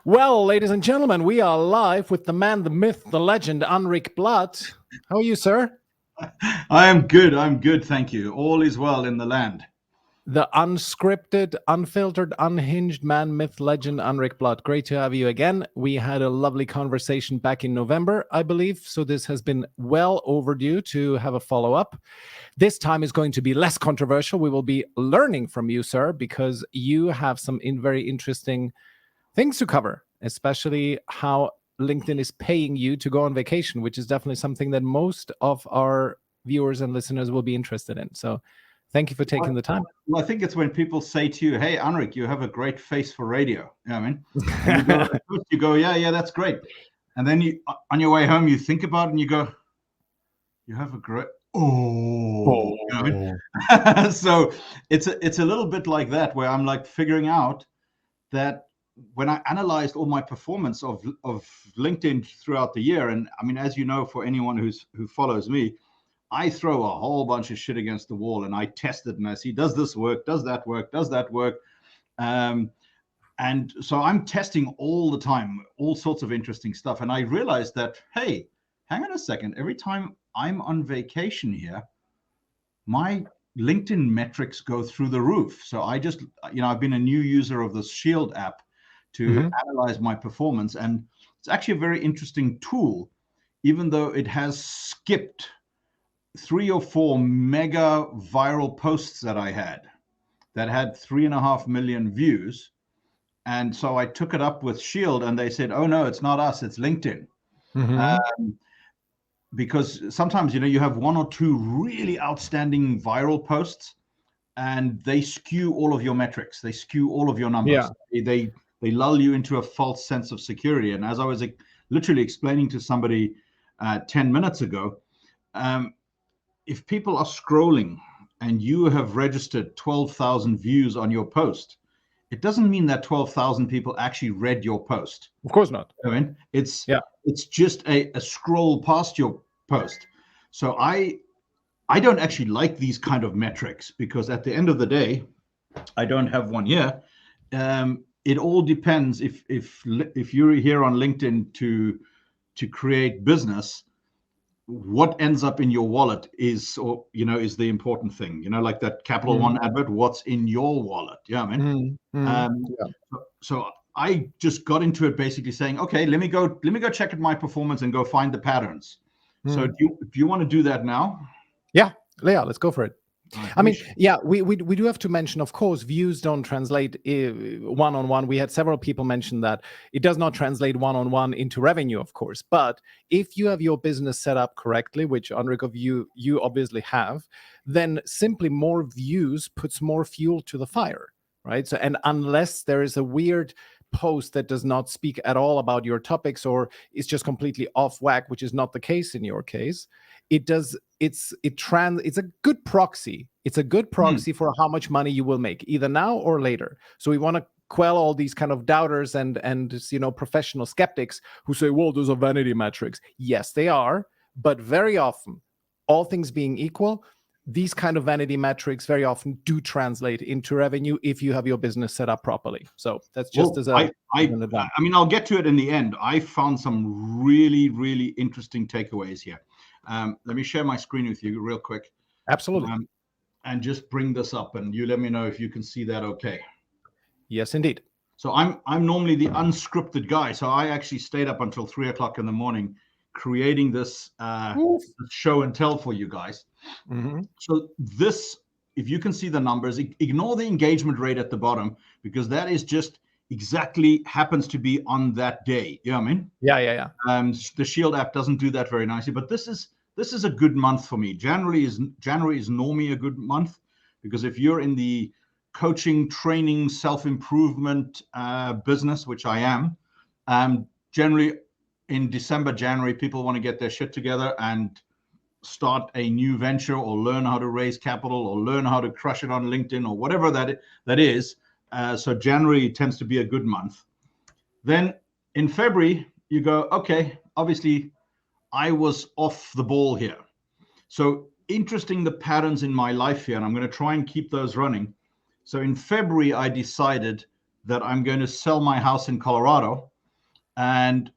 Well, ladies and gentlemen, we are live with the man, the myth, the legend, Anric Blood. How are you, sir? I am good. I'm good. Thank you. All is well in the land. The unscripted, unfiltered, unhinged man, myth, legend, Anric Blood. Great to have you again. We had a lovely conversation back in November, I believe. So this has been well overdue to have a follow-up. This time is going to be less controversial. We will be learning from you, sir, because you have some very interesting things to cover, especially how LinkedIn is paying you to go on vacation, which is definitely something that most of our viewers and listeners will be interested in. So thank you for taking the time. Well, I think it's when people say to you, "Hey, Anric, you have a great face for radio." You know what I mean? And you go, yeah, that's great. And then you, on your way home, you think about it and you go, "You have a great." You know what I mean? So it's a little bit like that, where I'm like figuring out that when I analyzed all my performance of LinkedIn throughout the year, and I mean, as you know, for anyone who follows me, I throw a whole bunch of shit against the wall and I test it and I see, does this work? Does that work? Does that work? And so I'm testing all the time, all sorts of interesting stuff. And I realized that, hey, hang on a second. Every time I'm on vacation here, my LinkedIn metrics go through the roof. So I just, I've been a new user of this Shield app to analyze my performance. And it's actually a very interesting tool, even though it has skipped 3 or 4 mega viral posts that I had that had 3.5 million views. And so I took it up with Shield and they said, oh no, it's not us, it's LinkedIn. Because sometimes, you have 1 or 2 really outstanding viral posts and they skew all of your metrics. They skew all of your numbers. Yeah. They lull you into a false sense of security. And as I was literally explaining to somebody 10 minutes ago, if people are scrolling and you have registered 12,000 views on your post, it doesn't mean that 12,000 people actually read your post. Of course not. I mean, it's just a scroll past your post. So I don't actually like these kind of metrics because at the end of the day, I don't have one here. It all depends if you're here on LinkedIn to create business, what ends up in your wallet is the important thing, like that Capital One advert, what's in your wallet. Yeah, I mean, so I just got into it basically saying, okay, let me go check at my performance and go find the patterns. So do you want to do that now? Yeah, let's go for it. I mean, we do have to mention, of course, views don't translate one-on-one. We had several people mention that it does not translate one-on-one into revenue, of course. But if you have your business set up correctly, which Anric of you obviously have, then simply more views puts more fuel to the fire, right? So, and unless there is a weird post that does not speak at all about your topics or is just completely off whack, which is not the case in your case, it's a good proxy. It's a good proxy for how much money you will make, either now or later. So we want to quell all these kind of doubters and professional skeptics who say, well, those are vanity metrics. Yes, they are, but very often, all things being equal, these kind of vanity metrics very often do translate into revenue if you have your business set up properly. So that's just I mean, I'll get to it in the end. I found some really, really interesting takeaways here. Let me share my screen with you real quick. Absolutely. And just bring this up and you let me know if you can see that okay. Yes, indeed. So I'm normally the unscripted guy. So I actually stayed up until 3 o'clock in the morning creating this show and tell for you guys. So this, if you can see the numbers, ignore the engagement rate at the bottom because that is just exactly happens to be on that day. You know what I mean? Yeah. The Shield app doesn't do that very nicely, but this is a good month for me. January is normally a good month because if you're in the coaching, training, self-improvement business, which I am, generally in December, January, people want to get their shit together and start a new venture or learn how to raise capital or learn how to crush it on LinkedIn or whatever that is. So January tends to be a good month. Then in February, you go, okay, obviously I was off the ball here. So interesting the patterns in my life here, and I'm going to try and keep those running. So in February, I decided that I'm going to sell my house in Colorado. And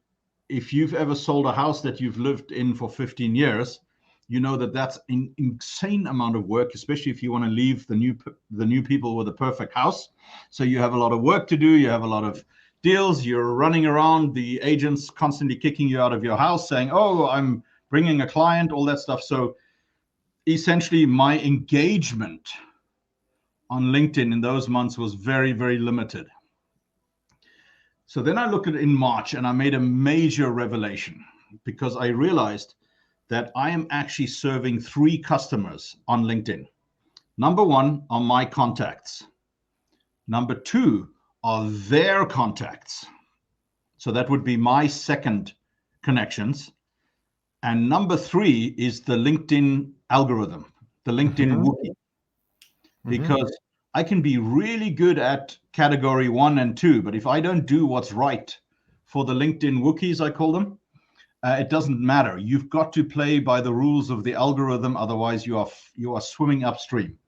if you've ever sold a house that you've lived in for 15 years, you know that that's an insane amount of work, especially if you want to leave the new people with a perfect house. So you have a lot of work to do. You have a lot of deals. You're running around. The agents constantly kicking you out of your house saying, oh, I'm bringing a client, all that stuff. So essentially my engagement on LinkedIn in those months was very, very limited. So then I looked at it in March and I made a major revelation because I realized that I am actually serving 3 customers on LinkedIn. Number 1 are my contacts. Number 2 are their contacts. So that would be my second connections. And number 3 is the LinkedIn algorithm, the LinkedIn Wookie. Because I can be really good at category 1 and 2, but if I don't do what's right for the LinkedIn Wookies, I call them, it doesn't matter. You've got to play by the rules of the algorithm, otherwise you are swimming upstream.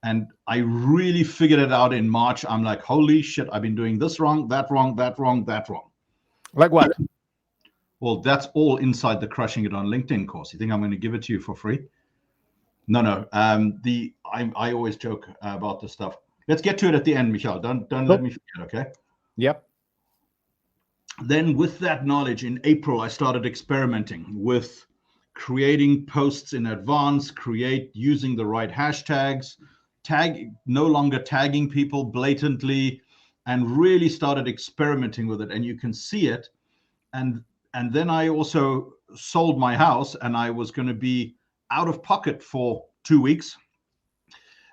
And I really figured it out in March. I'm like, holy shit, I've been doing this wrong, that wrong, that wrong, that wrong. Like what? Well, that's all inside the Crushing It on LinkedIn course. You think I'm going to give it to you for free? No. I always joke about this stuff. Let's get to it at the end, Michael. Don't let me forget, okay? Yep. Then with that knowledge, in April, I started experimenting with creating posts in advance, using the right hashtags, no longer tagging people blatantly, and really started experimenting with it. And you can see it. And then I also sold my house, and I was going to be out of pocket for 2 weeks.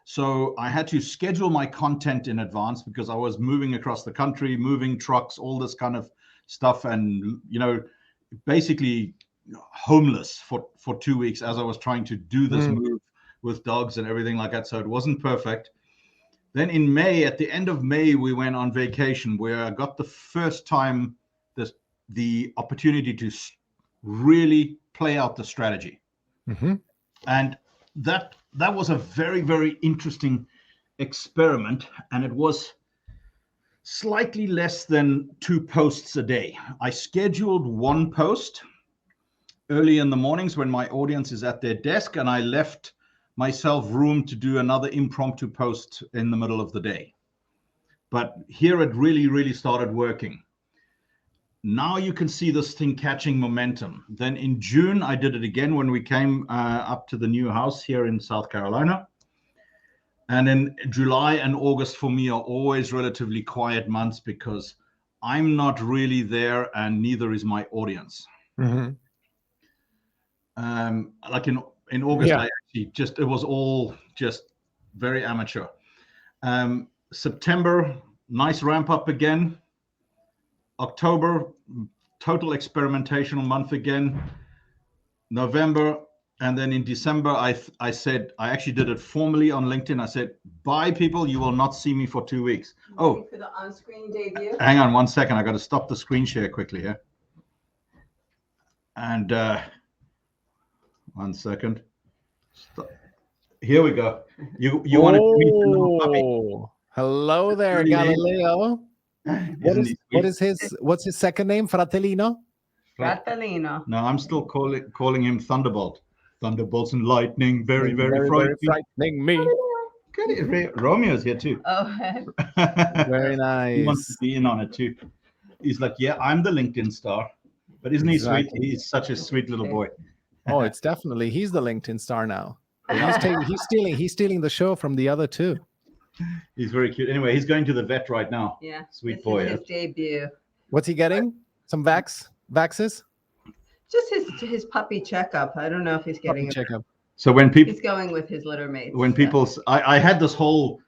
So I had to schedule my content in advance because I was moving across the country, moving trucks, all this kind of stuff, and basically homeless for 2 weeks as I was trying to do this move with dogs and everything like that. So it wasn't perfect. Then in May, at the end of May, we went on vacation where I got the first time the opportunity to really play out the strategy. And that was a very, very interesting experiment, and it was slightly less than 2 posts a day. I scheduled 1 post early in the mornings when my audience is at their desk, and I left myself room to do another impromptu post in the middle of the day. But here it really, really started working. Now you can see this thing catching momentum. Then in June, I did it again when we came up to the new house here in South Carolina. And then July and August for me are always relatively quiet months because I'm not really there and neither is my audience. Like in August, I actually it was all just very amateur. September, nice ramp up again. October, total experimental month again. November, and then in December, I said, I actually did it formally on LinkedIn. I said, bye people, you will not see me for 2 weeks. Oh, for the on-screen debut. Hang on 1 second. I got to stop the screen share quickly here. And 1 second. Stop. Here we go. You want to meet the little puppy? Hello there, Galileo. What's his second name? Fratellino? Rattalino. No, I'm still calling him Thunderbolt. Thunderbolts and lightning, very, very frightening me. Romeo's here too. Oh, very nice. He wants to be in on it too. He's like, yeah, I'm the LinkedIn star. But isn't he sweet? He's such a sweet little boy. Oh, it's definitely, he's the LinkedIn star now. He's stealing the show from the other 2. He's very cute. Anyway, he's going to the vet right now. Yeah. Sweet boy. His debut. What's he getting? Some vaxes? Just his puppy checkup. I don't know if he's getting a checkup. So when people, he's going with his litter mates. When people, I had this whole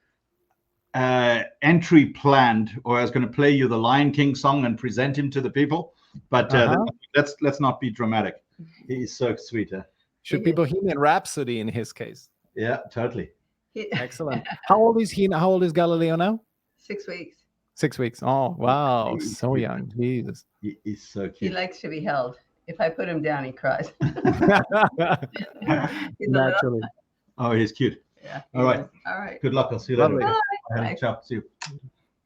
entry planned, or I was going to play you the Lion King song and present him to the people, but let's not be dramatic. He's so sweet. Should be Bohemian Rhapsody in his case. Yeah, totally. Excellent. How old is he? How old is Galileo now? 6 weeks. 6 weeks. Oh, wow. So young. Jesus. He's so cute. He likes to be held. If I put him down, he cries. Naturally. Oh, he's cute. Yeah. All right. All right. Good luck. I'll see you later. Bye. Ciao. See you.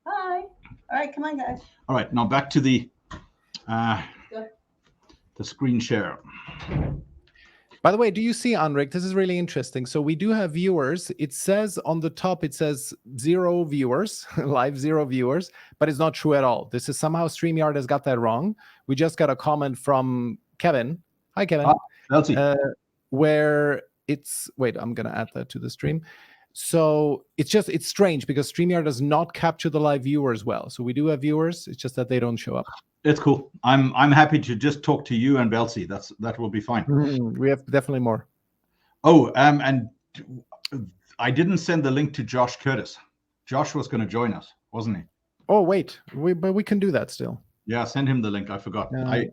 Bye. All right, come on, guys. All right, now back to the screen share. By the way, do you see, Anric? This is really interesting. So we do have viewers. It says on the top, it says 0 viewers, live 0 viewers, but it's not true at all. This is somehow StreamYard has got that wrong. We just got a comment from Kevin. Hi, Kevin. Where it's, wait, I'm going to add that to the stream. So it's strange because StreamYard does not capture the live viewers well. So we do have viewers. It's just that they don't show up. It's cool. I'm happy to just talk to you and Belsi. That will be fine. We have definitely more. Oh, and I didn't send the link to Josh Curtis. Josh was going to join us, wasn't he? Oh wait, but we can do that still. Yeah, send him the link. I forgot. I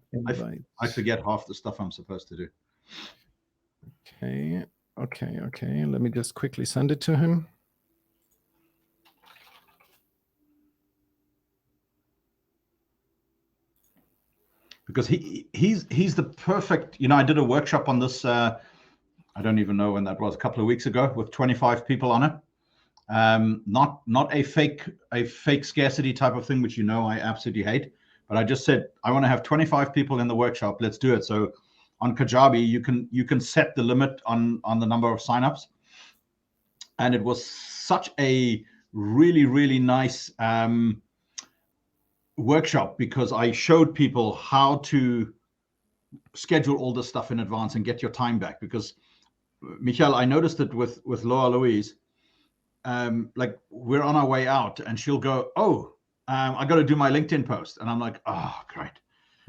forget half the stuff I'm supposed to do. Okay. Let me just quickly send it to him. Because he's the perfect, I did a workshop on this, I don't even know when that was, a couple of weeks ago with 25 people on it. Not a fake scarcity type of thing, which I absolutely hate. But I just said, I want to have 25 people in the workshop. Let's do it. So on Kajabi, you can set the limit on the number of signups. And it was such a really, really nice workshop because I showed people how to schedule all this stuff in advance and get your time back. Because Michael, I noticed it with Laura Louise, like we're on our way out and she'll go, I got to do my LinkedIn post. And I'm like, oh, great.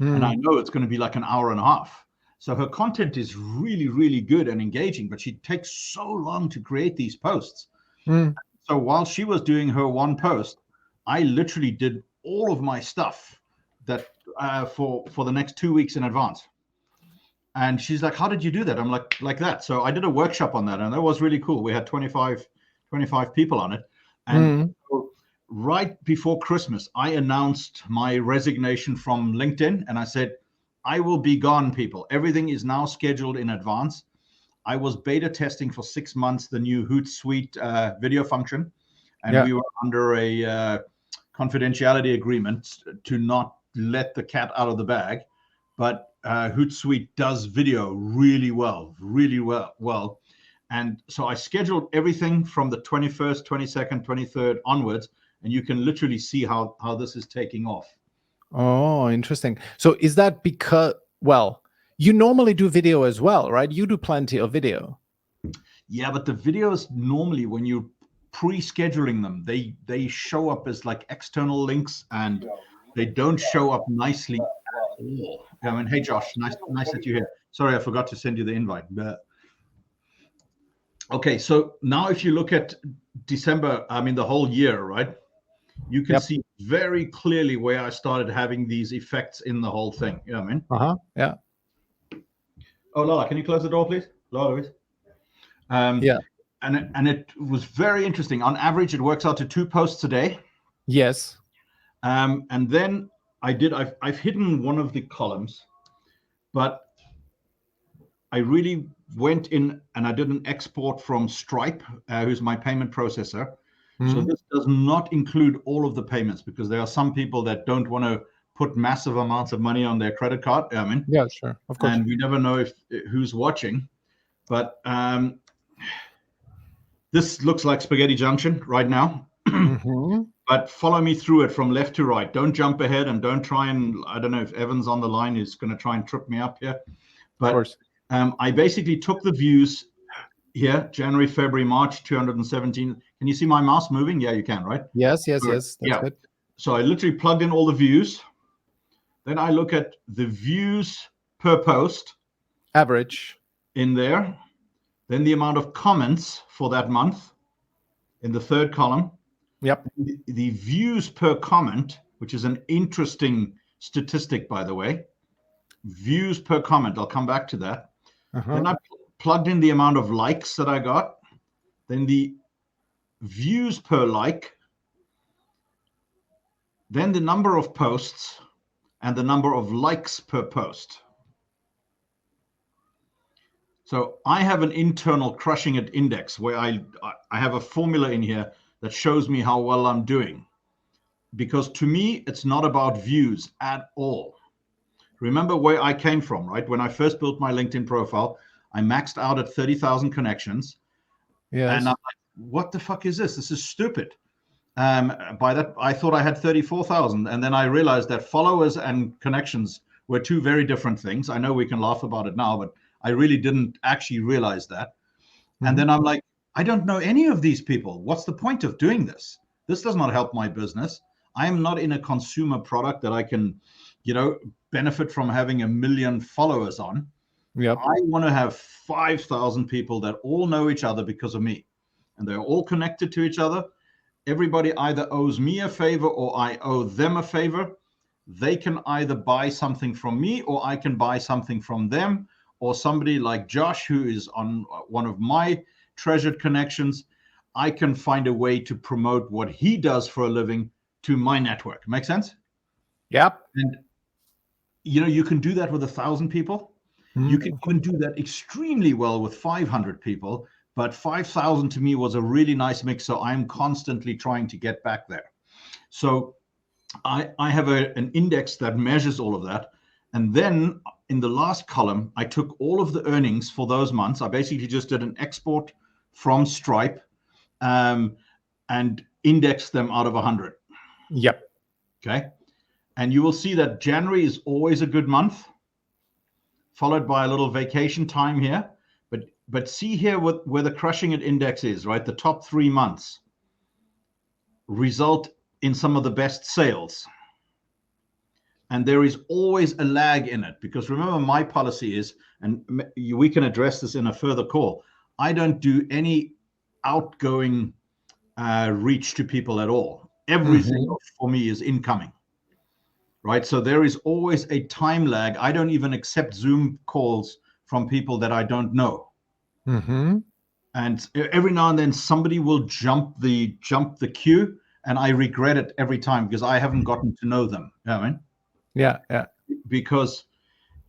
And I know it's going to be like an hour and a half. So her content is really, really good and engaging, but she takes so long to create these posts. So while she was doing her one post, I literally did all of my stuff that for the next 2 weeks in advance. And she's like, how did you do that? I'm like that. So I did a workshop on that and that was really cool. We had 25 people on it. And right before Christmas, I announced my resignation from LinkedIn. And I said, I will be gone, people. Everything is now scheduled in advance. I was beta testing for 6 months the new Hootsuite video function. And we were under a confidentiality agreement to not let the cat out of the bag. But Hootsuite does video really well. And so I scheduled everything from the 21st, 22nd, 23rd onwards. And you can literally see how this is taking off. Oh, interesting. So is that because, well, you normally do video as well, right? You do plenty of video. Yeah, but the videos normally when you're pre-scheduling them, they show up as like external links and they don't show up nicely at all. I mean, hey Josh, nice that you're here. Sorry, I forgot to send you the invite. But okay, so now if you look at December, I mean the whole year, right? You can see very clearly where I started having these effects in the whole thing. You know what I mean? Yeah. Oh, Lola, can you close the door, please? Lola, Louise. And it was very interesting. On average, it works out to 2 posts a day. Yes. And then I've hidden one of the columns, but I really went in and I did an export from Stripe, who's my payment processor. So this does not include all of the payments because there are some people that don't want to put massive amounts of money on their credit card. I mean, yeah, sure, of course. And we never know who's watching, but this looks like Spaghetti Junction right now. But follow me through it from left to right. Don't jump ahead and don't try and, I don't know if Evan's on the line is going to try and trip me up here. But of course. I basically took the views here, January, February, March, 217. Can you see my mouse moving? Yeah, you can, right? Yes. That's good. So I literally plugged in all the views. Then I look at the views per post. Average. In there. Then the amount of comments for that month in the third column. Yep. The views per comment, which is an interesting statistic, by the way. Views per comment. I'll come back to that. Then I plugged in the amount of likes that I got. Then the views per like. Then the number of posts and the number of likes per post. So I have an internal crushing it index where I have a formula in here that shows me how well I'm doing. because to me, it's not about views at all. Remember where I came from, right? When I first built my LinkedIn profile, I maxed out at 30,000 connections. Yes. And I'm like, what the fuck is this? This is stupid. By that, I thought I had 34,000. And then I realized that followers and connections were two very different things. I know we can laugh about it now, but I really didn't actually realize that. And then I'm like, I don't know any of these people. What's the point of doing this? This does not help my business. I am not in a consumer product that I can, benefit from having 1 million followers on. Yep. I want to have 5,000 people that all know each other because of me. And they're all connected to each other. Everybody either owes me a favor or I owe them a favor. They can either buy something from me or I can buy something from them, or somebody like Josh, who is on one of my treasured connections. I can find a way to promote what he does for a living to my network. Make sense? Yep. And you can do that with 1,000 people. You can even do that extremely well with 500 people, but 5,000 to me was a really nice mix. So I'm constantly trying to get back there. So I have an index that measures all of that. And then in the last column, I took all of the earnings for those months. I basically just did an export from Stripe and indexed them out of 100. Yep. Okay. And you will see that January is always a good month, followed by a little vacation time here. But see here where the crushing it index is, right? The top 3 months result in some of the best sales. And there is always a lag in it, because remember, my policy is, and we can address this in a further call, I don't do any outgoing reach to people at all. Everything for me is incoming. Right. So there is always a time lag. I don't even accept Zoom calls from people that I don't know. And every now and then somebody will jump the queue, and I regret it every time because I haven't gotten to know them. You know what I mean? Yeah. Yeah. Because,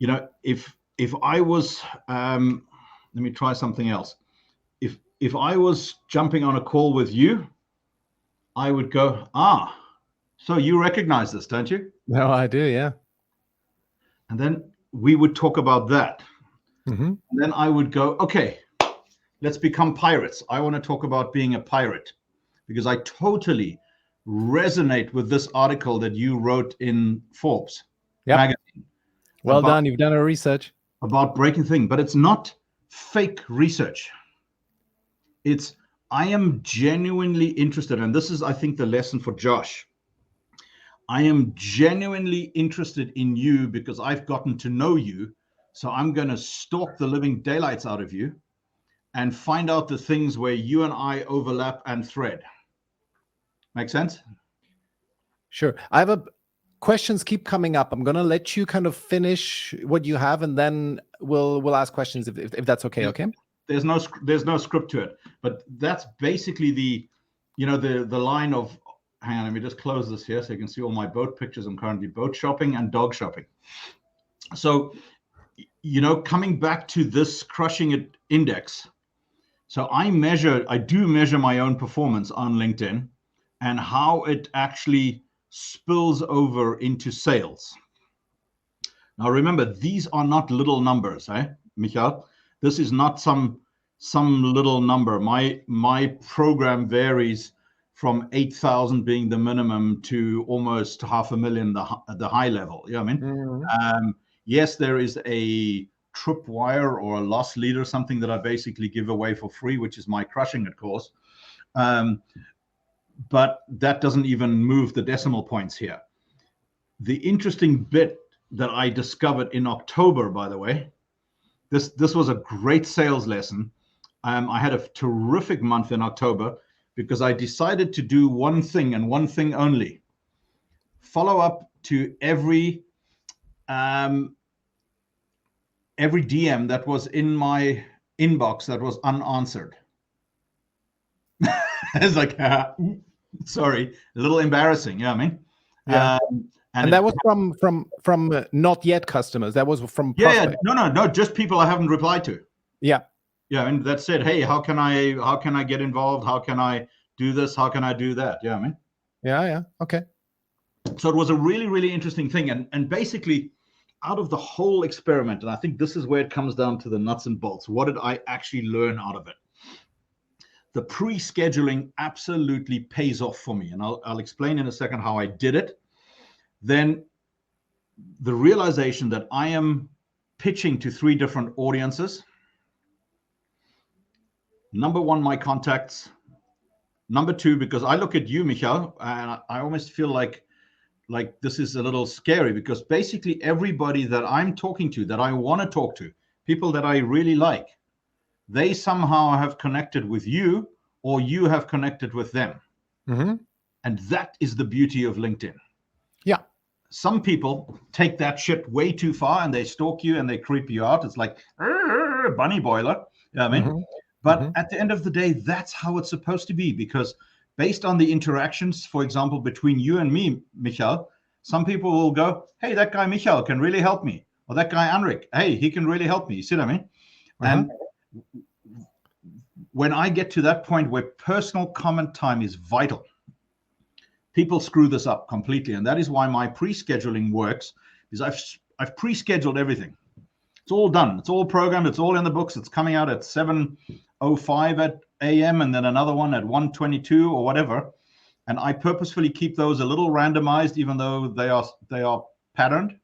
if I was, let me try something else. If I was jumping on a call with you, I would go, so you recognize this, don't you? No, I do. Yeah. And then we would talk about that. Mm-hmm. And then I would go, okay, let's become pirates. I want to talk about being a pirate, because I totally resonate with this article that you wrote in Forbes magazine. Well done. You've done a research about breaking things, but it's not fake research. I am genuinely interested. And this is, I think, the lesson for Josh. I am genuinely interested in you because I've gotten to know you. So I'm going to stalk the living daylights out of you and find out the things where you and I overlap and thread. Make sense? Sure. I have questions keep coming up. I'm going to let you kind of finish what you have, and then we'll ask questions if that's okay. Okay. There's no script to it, but that's basically the line of, hang on, let me just close this here so you can see all my boat pictures. I'm currently boat shopping and dog shopping. So, coming back to this crushing it index. So I do measure my own performance on LinkedIn and how it actually spills over into sales. Now, remember, these are not little numbers, Michael? This is not some little number. My program varies from 8,000 being the minimum to almost 500,000 the high level. You know what I mean? Yes, there is a tripwire or a loss leader, something that I basically give away for free, which is my crushing it course. But that doesn't even move the decimal points here. The interesting bit that I discovered in October, by the way, this was a great sales lesson. I had a terrific month in October because I decided to do one thing and one thing only. Follow up to every DM that was in my inbox that was unanswered. It's like, sorry, a little embarrassing. You know what I mean? Yeah. And that was from not yet customers. That was from prospects. No, just people I haven't replied to. Yeah. Yeah, and that said, hey, how can I get involved? How can I do this? How can I do that? Yeah, I mean. Yeah. Okay. So it was a really, really interesting thing. And basically, out of the whole experiment, and I think this is where it comes down to the nuts and bolts, what did I actually learn out of it? The pre-scheduling absolutely pays off for me. And I'll explain in a second how I did it. Then the realization that I am pitching to 3 different audiences. Number 1, my contacts. Number 2, because I look at you, Michael, and I almost feel like this is a little scary, because basically everybody that I'm talking to, that I want to talk to, people that I really like, they somehow have connected with you, or you have connected with them. Mm-hmm. And that is the beauty of LinkedIn. Yeah. Some people take that shit way too far, and they stalk you and they creep you out. It's like bunny boiler. You know what I mean? Mm-hmm. But at the end of the day, that's how it's supposed to be, because based on the interactions, for example, between you and me, Michael, some people will go, hey, that guy Michael can really help me. Or that guy Anric, hey, he can really help me. You see what I mean? And when I get to that point where personal comment time is vital, people screw this up completely. And that is why my pre-scheduling works, because I've pre-scheduled everything. It's all done. It's all programmed. It's all in the books. It's coming out at 7:05 a.m. and then another one at 1:22 or whatever. And I purposefully keep those a little randomized, even though they are patterned.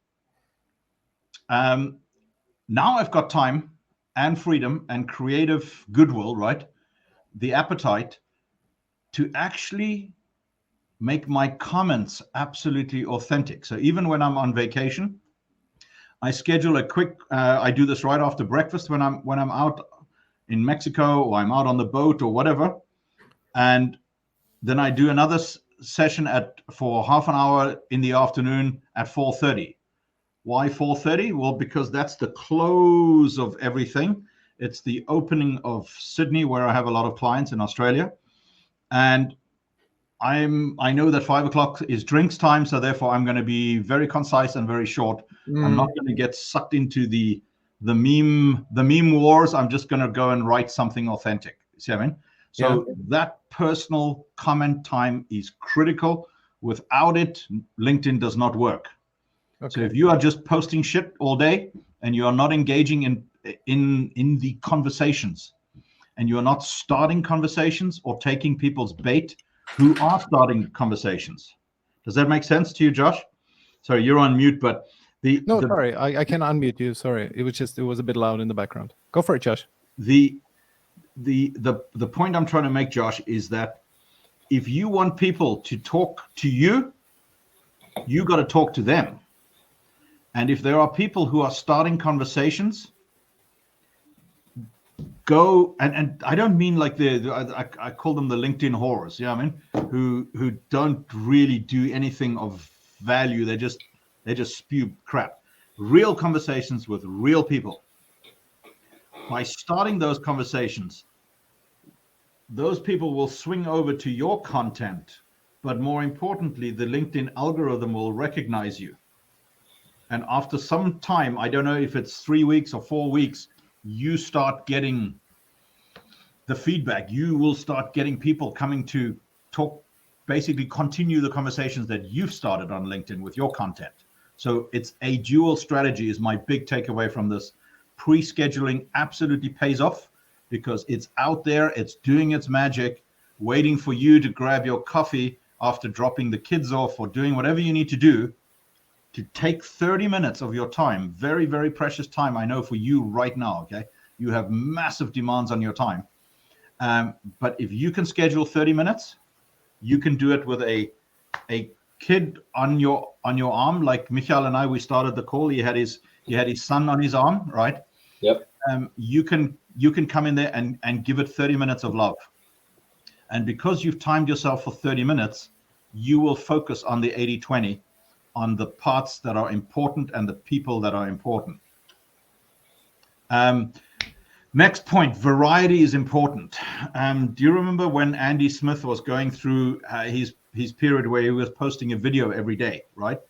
Now I've got time and freedom and creative goodwill, right? The appetite to actually make my comments absolutely authentic. So even when I'm on vacation, I schedule a quick, I do this right after breakfast when I'm out in Mexico, or I'm out on the boat or whatever. And then I do another session for half an hour in the afternoon at 4:30. Why 4:30? Well, because that's the close of everything. It's the opening of Sydney, where I have a lot of clients in Australia. And I know that 5 o'clock is drinks time, so therefore I'm going to be very concise and very short. I'm not going to get sucked into the meme wars. I'm just going to go and write something authentic. See what I mean? So that personal comment time is critical. Without it, LinkedIn does not work. Okay. So if you are just posting shit all day and you are not engaging in the conversations, and you are not starting conversations or taking people's bait who are starting conversations. Does that make sense to you, Josh? Sorry, you're on mute, but sorry, I can unmute you. Sorry, it was a bit loud in the background. Go for it, Josh. The point I'm trying to make, Josh, is that if you want people to talk to you, you got to talk to them. And if there are people who are starting conversations, go and I don't mean like I call them the LinkedIn whores, you know what I mean? Who don't really do anything of value. They just spew crap. Real conversations with real people. By starting those conversations, those people will swing over to your content, but more importantly, the LinkedIn algorithm will recognize you. And after some time, I don't know if it's 3 weeks or 4 weeks, you start getting the feedback. You will start getting people coming to talk, basically continue the conversations that you've started on LinkedIn with your content. So it's a dual strategy is my big takeaway from this. Pre-scheduling absolutely pays off because it's out there, it's doing its magic, waiting for you to grab your coffee after dropping the kids off or doing whatever you need to do, to take 30 minutes of your time, very, very precious time, I know for you right now, okay? You have massive demands on your time. But if you can schedule 30 minutes, you can do it with a kid on your arm, like Michael and I, we started the call, he had his son on his arm, right? Yep. You can come in there and give it 30 minutes of love. And because you've timed yourself for 30 minutes, you will focus on the 80-20, on the parts that are important and the people that are important. Next point, variety is important. Do you remember when Andy Smith was going through his period where he was posting a video every day, right?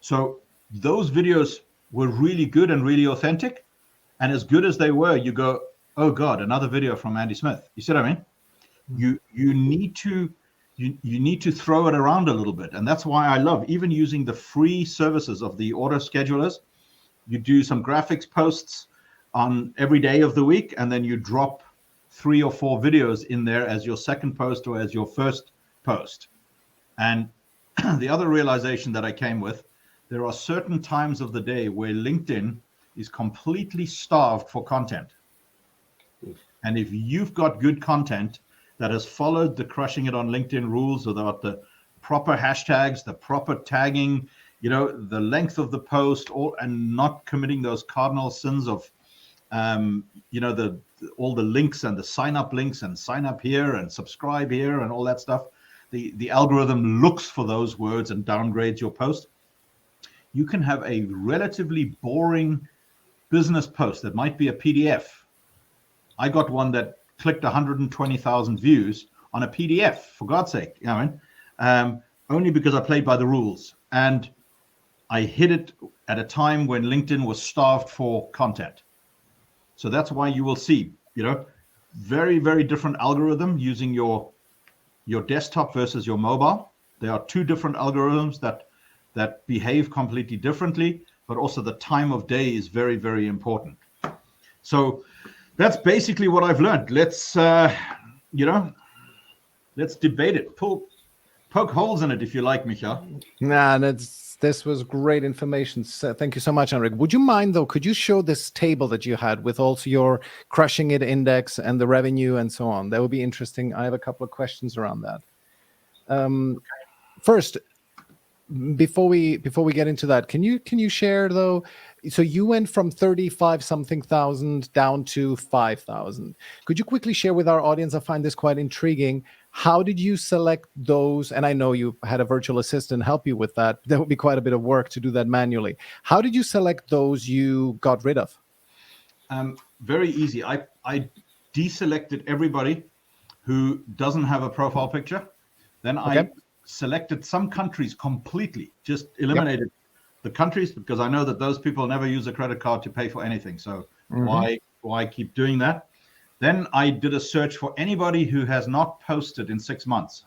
So those videos were really good and really authentic. And as good as they were, you go, oh God, another video from Andy Smith. You see what I mean? You need to you need to throw it around a little bit. And that's why I love even using the free services of the auto schedulers. You do some graphics posts on every day of the week, and then you drop 3 or 4 videos in there as your second post or as your first post. And the other realization that I came with, there are certain times of the day where LinkedIn is completely starved for content. And if you've got good content that has followed the crushing it on LinkedIn rules about the proper hashtags, the proper tagging, the length of the post, and not committing those cardinal sins of, all the links and the sign up links and sign up here and subscribe here and all that stuff. The algorithm looks for those words and downgrades your post. You can have a relatively boring business post that might be a PDF. I got one that clicked 120,000 views on a PDF, for God's sake, only because I played by the rules. And I hit it at a time when LinkedIn was starved for content. So that's why you will see, very, very different algorithm using your desktop versus your mobile. There are 2 different algorithms that behave completely differently, but also the time of day is very, very important. So that's basically what I've learned. Let's debate it. Poke holes in it if you like, Michael. Nah, this was great information. So thank you so much, Anric. Would you mind, though, could you show this table that you had with also your crushing it index and the revenue and so on? That would be interesting. I have a couple of questions around that. First, before we get into that, can you share, though? So you went from 35 something thousand down to 5,000. Could you quickly share with our audience? I find this quite intriguing. How did you select those? And I know you had a virtual assistant help you with that. There would be quite a bit of work to do that manually. How did you select those you got rid of? Very easy. I deselected everybody who doesn't have a profile picture. Then I selected some countries completely, just eliminated the countries, because I know that those people never use a credit card to pay for anything. So why keep doing that? Then I did a search for anybody who has not posted in 6 months.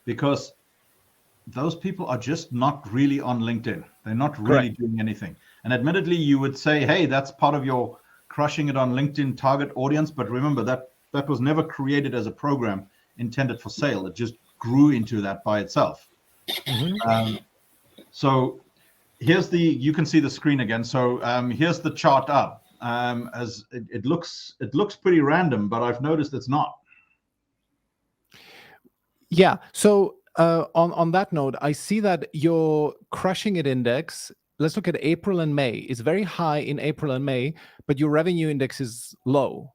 Because those people are just not really on LinkedIn. They're not really doing anything. And admittedly, you would say, hey, that's part of your crushing it on LinkedIn target audience. But remember that was never created as a program intended for sale. It just grew into that by itself. So here's you can see the screen again. So here's the chart up. As it looks pretty random, but I've noticed it's not. Yeah. So on that note, I see that your crushing it index, let's look at April and May, is very high in April and May, but your revenue index is low.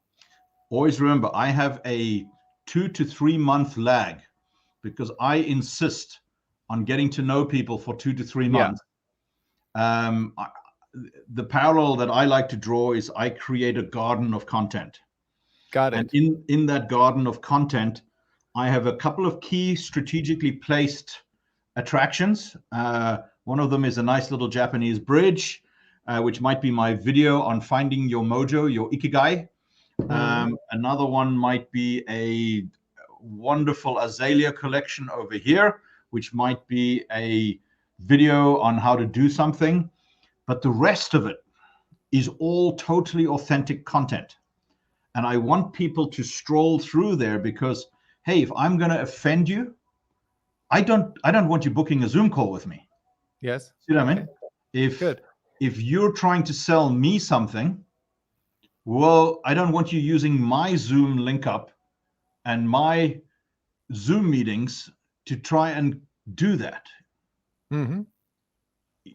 Always remember, I have a 2 to 3 month lag because I insist on getting to know people for 2 to 3 months. The parallel that I like to draw is I create a garden of content. Got it. And in that garden of content, I have a couple of key strategically placed attractions. One of them is a nice little Japanese bridge, which might be my video on finding your mojo, your ikigai. Another one might be a wonderful azalea collection over here, which might be a video on how to do something. But the rest of it is all totally authentic content. And I want people to stroll through there because, hey, if I'm going to offend you, I don't want you booking a Zoom call with me. Yes. See what I mean? If you're trying to sell me something, well, I don't want you using my Zoom link up and my Zoom meetings to try and do that.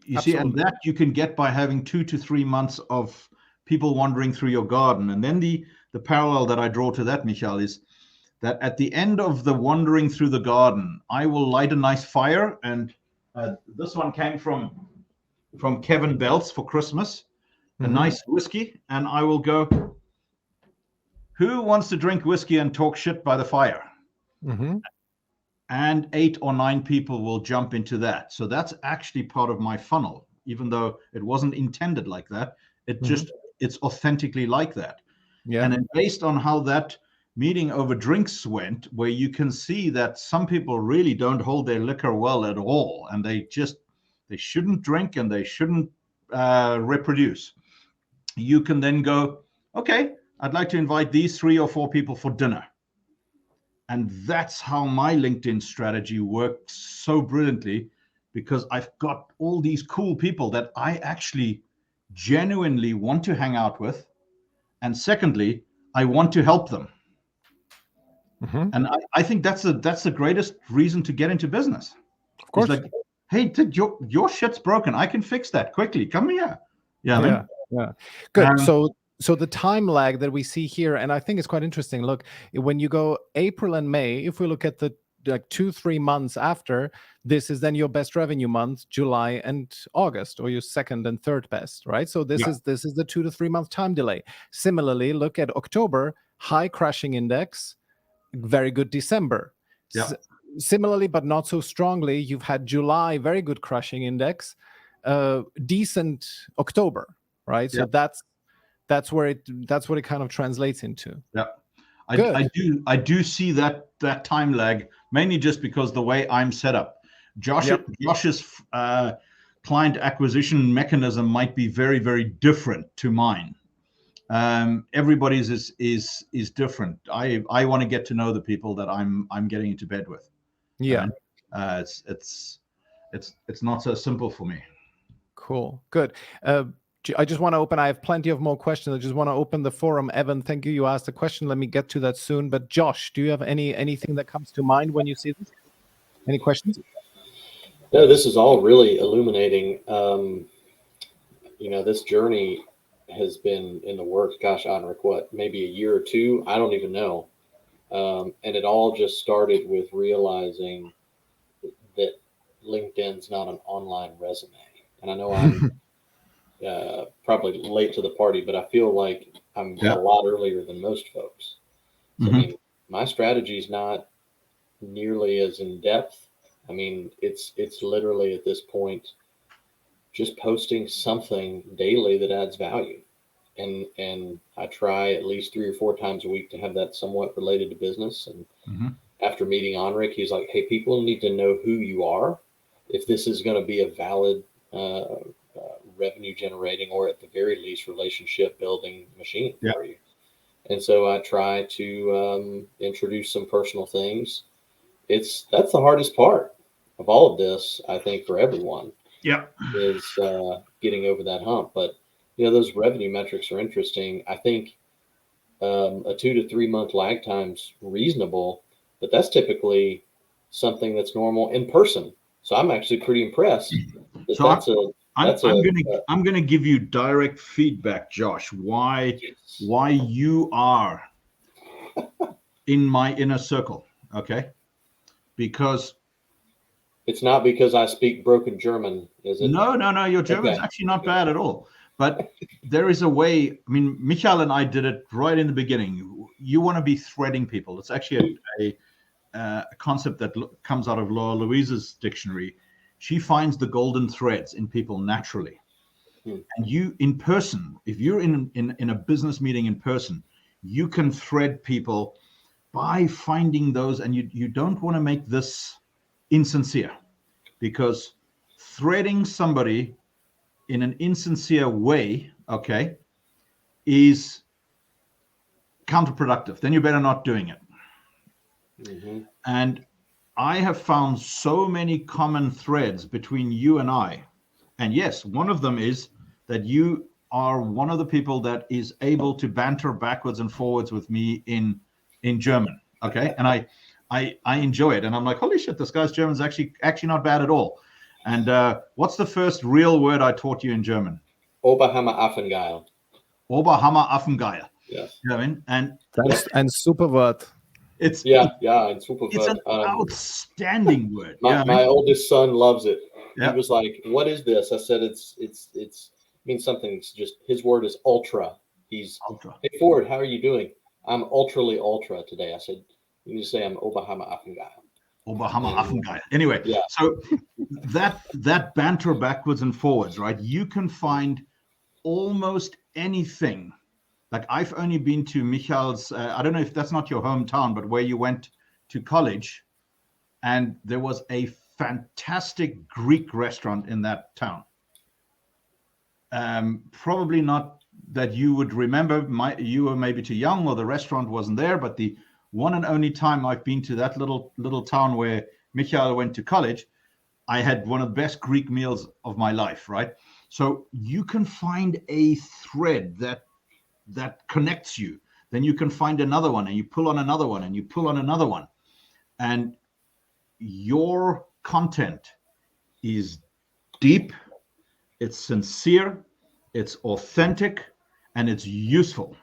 You see, and that you can get by having 2 to 3 months of people wandering through your garden. And then the parallel that I draw to that, Michael, is that at the end of the wandering through the garden, I will light a nice fire. And this one came from Kevin Belts for Christmas, a nice whiskey. And I will go, who wants to drink whiskey and talk shit by the fire? And 8 or 9 people will jump into that. So that's actually part of my funnel, even though it wasn't intended like that. It just, it's authentically like that. And then based on how that meeting over drinks went, where you can see that some people really don't hold their liquor well at all, and they shouldn't drink and they shouldn't reproduce. You can then go, okay, I'd like to invite these 3 or 4 people for dinner. And that's how my LinkedIn strategy works so brilliantly, because I've got all these cool people that I actually genuinely want to hang out with. And secondly, I want to help them. Mm-hmm. And I think that's the greatest reason to get into business. Of course. It's like, hey, dude, your shit's broken. I can fix that quickly. Come here. Yeah. Good. So the time lag that we see here, and I think it's quite interesting. Look, when you go April and May, if we look at the like 2-3 months after, this is then your best revenue month, July and August, or your second and third best, right? So this is the 2 to 3 month time delay. Similarly, look at October, high crashing index, very good December. Similarly, but not so strongly, you've had July, very good crushing index, decent October, right? So that's what it kind of translates into. Yeah, I do see that time lag, mainly just because the way I'm set up. Josh's client acquisition mechanism might be very, very different to mine. Everybody's is different. I want to get to know the people that I'm getting into bed with. It's not so simple for me. Cool. Good. I just want to open. I have plenty of more questions. I just want to open the forum. Evan, thank you. You asked a question. Let me get to that soon. But Josh, do you have anything that comes to mind when you see this? Any questions? No, this is all really illuminating. This journey has been in the works. Gosh, Anric, what, maybe a year or two? I don't even know. And it all just started with realizing that LinkedIn's not an online resume. And I know I'm probably late to the party, but I feel like I'm a lot earlier than most folks. So, I mean, my strategy is not nearly as in depth. I mean, it's literally at this point just posting something daily that adds value. And I try at least 3 or 4 times a week to have that somewhat related to business. And after meeting Anric, he's like, hey, people need to know who you are if this is going to be a valid revenue generating, or at the very least relationship building machine for you. And so I try to introduce some personal things. That's the hardest part of all of this, I think, for everyone. Is getting over that hump. But those revenue metrics are interesting. I think a 2 to 3 month lag time's reasonable, but that's typically something that's normal in person. So I'm actually pretty impressed that I'm going to give you direct feedback, Josh, why you are in my inner circle, okay? Because it's not because I speak broken German, is it? No, your German's actually not bad at all. But there is a way. I mean, Michael and I did it right in the beginning. You want to be threading people. It's actually a concept that comes out of Laura Louise's dictionary. She finds the golden threads in people naturally. And you, in person, if you're in a business meeting in person, you can thread people by finding those. And you don't want to make this insincere, because threading somebody in an insincere way, okay, is counterproductive. Then you're better not doing it. And I have found so many common threads between you and I. And yes, one of them is that you are one of the people that is able to banter backwards and forwards with me in German. Okay. And I enjoy it. And I'm like, holy shit, this guy's German's actually not bad at all. And what's the first real word I taught you in German? Oberhammer Affengeil. Oberhammer Affengeil. Yes. You know what I mean? And Superwort. And Superwort. It's an outstanding word. My oldest son loves it. He was like, what is this? I said, it's means something. It's just, his word is ultra. He's ultra. Hey Ford, how are you doing? I'm ultrally ultra today. I said, you need to say I'm Oberhammer Affengeil. Oberhammer Affengeil. Anyway, so that banter backwards and forwards, right? You can find almost anything Like I've only been to Michal's, I don't know if that's not your hometown, but where you went to college, and there was a fantastic Greek restaurant in that town. Probably not that you would remember. You were maybe too young, or the restaurant wasn't there. But the one and only time I've been to that little town where Michal went to college, I had one of the best Greek meals of my life. Right. So you can find a thread that connects you. Then you can find another one, and you pull on another one, and you pull on another one, and your content is deep, it's sincere, it's authentic, and it's useful.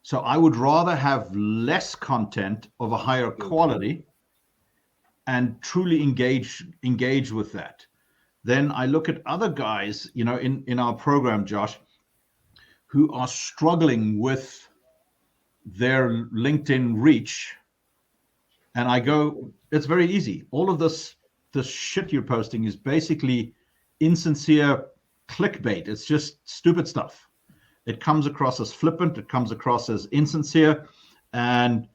So I would rather have less content of a higher quality and truly engage with that. Then I look at other guys, in our program, Josh, who are struggling with their LinkedIn reach. And I go, it's very easy. All of this shit you're posting is basically insincere clickbait. It's just stupid stuff. It comes across as flippant. It comes across as insincere. And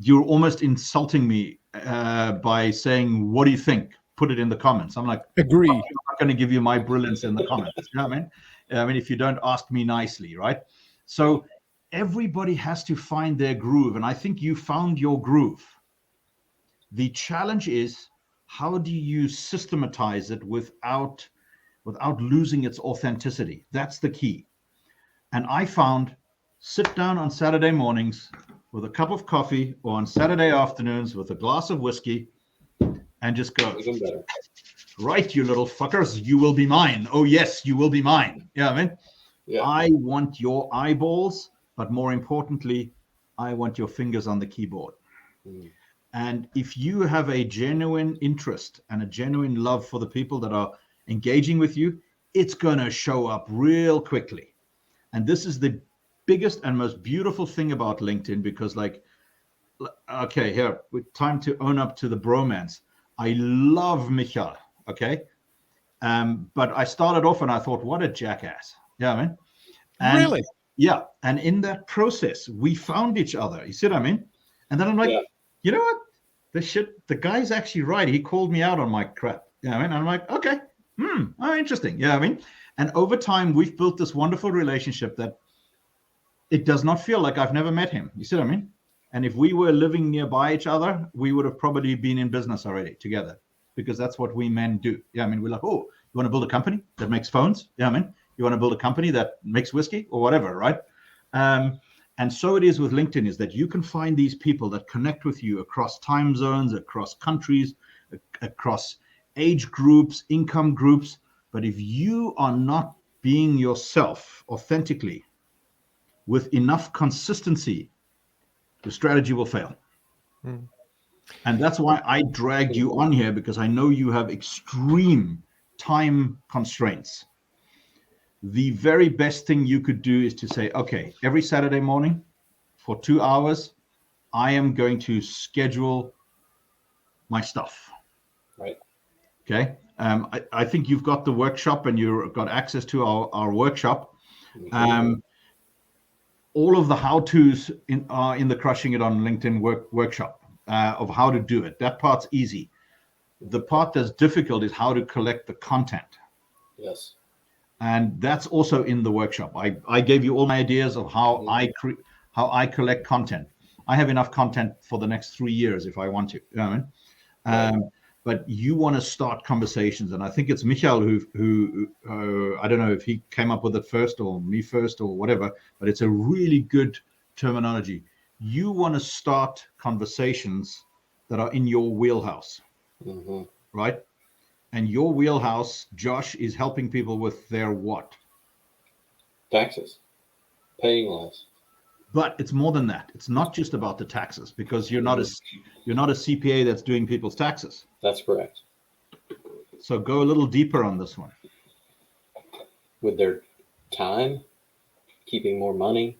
you're almost insulting me by saying, what do you think? Put it in the comments. I'm like, agree. I'm not going to give you my brilliance in the comments. You know what I mean? I mean, if you don't ask me nicely, right? So everybody has to find their groove. And I think you found your groove. The challenge is, how do you systematize it without losing its authenticity? That's the key. And I found, sit down on Saturday mornings with a cup of coffee, or on Saturday afternoons with a glass of whiskey, and just go, right, you little fuckers, you will be mine. Oh yes, you will be mine. Yeah, I mean, yeah. I want your eyeballs, but more importantly, I want your fingers on the keyboard. And if you have a genuine interest and a genuine love for the people that are engaging with you, it's going to show up real quickly. And this is the biggest and most beautiful thing about LinkedIn, because okay, here, time to own up to the bromance. I love Michal, okay? But I started off and I thought, what a jackass. Yeah, I mean? And really? Yeah. And in that process, we found each other. You see what I mean? And then I'm like, you know what? The guy's actually right. He called me out on my crap. Yeah, I mean, I'm like, okay, interesting. Yeah, I mean, and over time, we've built this wonderful relationship that it does not feel like I've never met him. You see what I mean? And if we were living nearby each other, we would have probably been in business already together, because that's what we men do. Yeah, I mean, we're like, oh, you want to build a company that makes phones? Yeah, I mean, you want to build a company that makes whiskey or whatever, right? And so it is with LinkedIn, is that you can find these people that connect with you across time zones, across countries, across age groups, income groups. But if you are not being yourself authentically with enough consistency, the strategy will fail. And that's why I dragged you on here, because I know you have extreme time constraints. The very best thing you could do is to say, okay, every Saturday morning for 2 hours, I am going to schedule my stuff. Right. Okay. I think you've got the workshop, and you've got access to our workshop. All of the how-tos are in the Crushing It on LinkedIn workshop of how to do it. That part's easy. The part that's difficult is how to collect the content. Yes. And that's also in the workshop. I gave you all my ideas of how I collect content. I have enough content for the next 3 years if I want to. You know what I mean? But you want to start conversations, and I think it's Michal who I don't know if he came up with it first or me first or whatever, but it's a really good terminology. You want to start conversations that are in your wheelhouse, right? And your wheelhouse, Josh, is helping people with their what? Taxes, paying less. But it's more than that. It's not just about the taxes, because you're not a CPA that's doing people's taxes. That's correct. So go a little deeper on this one. With their time, keeping more money.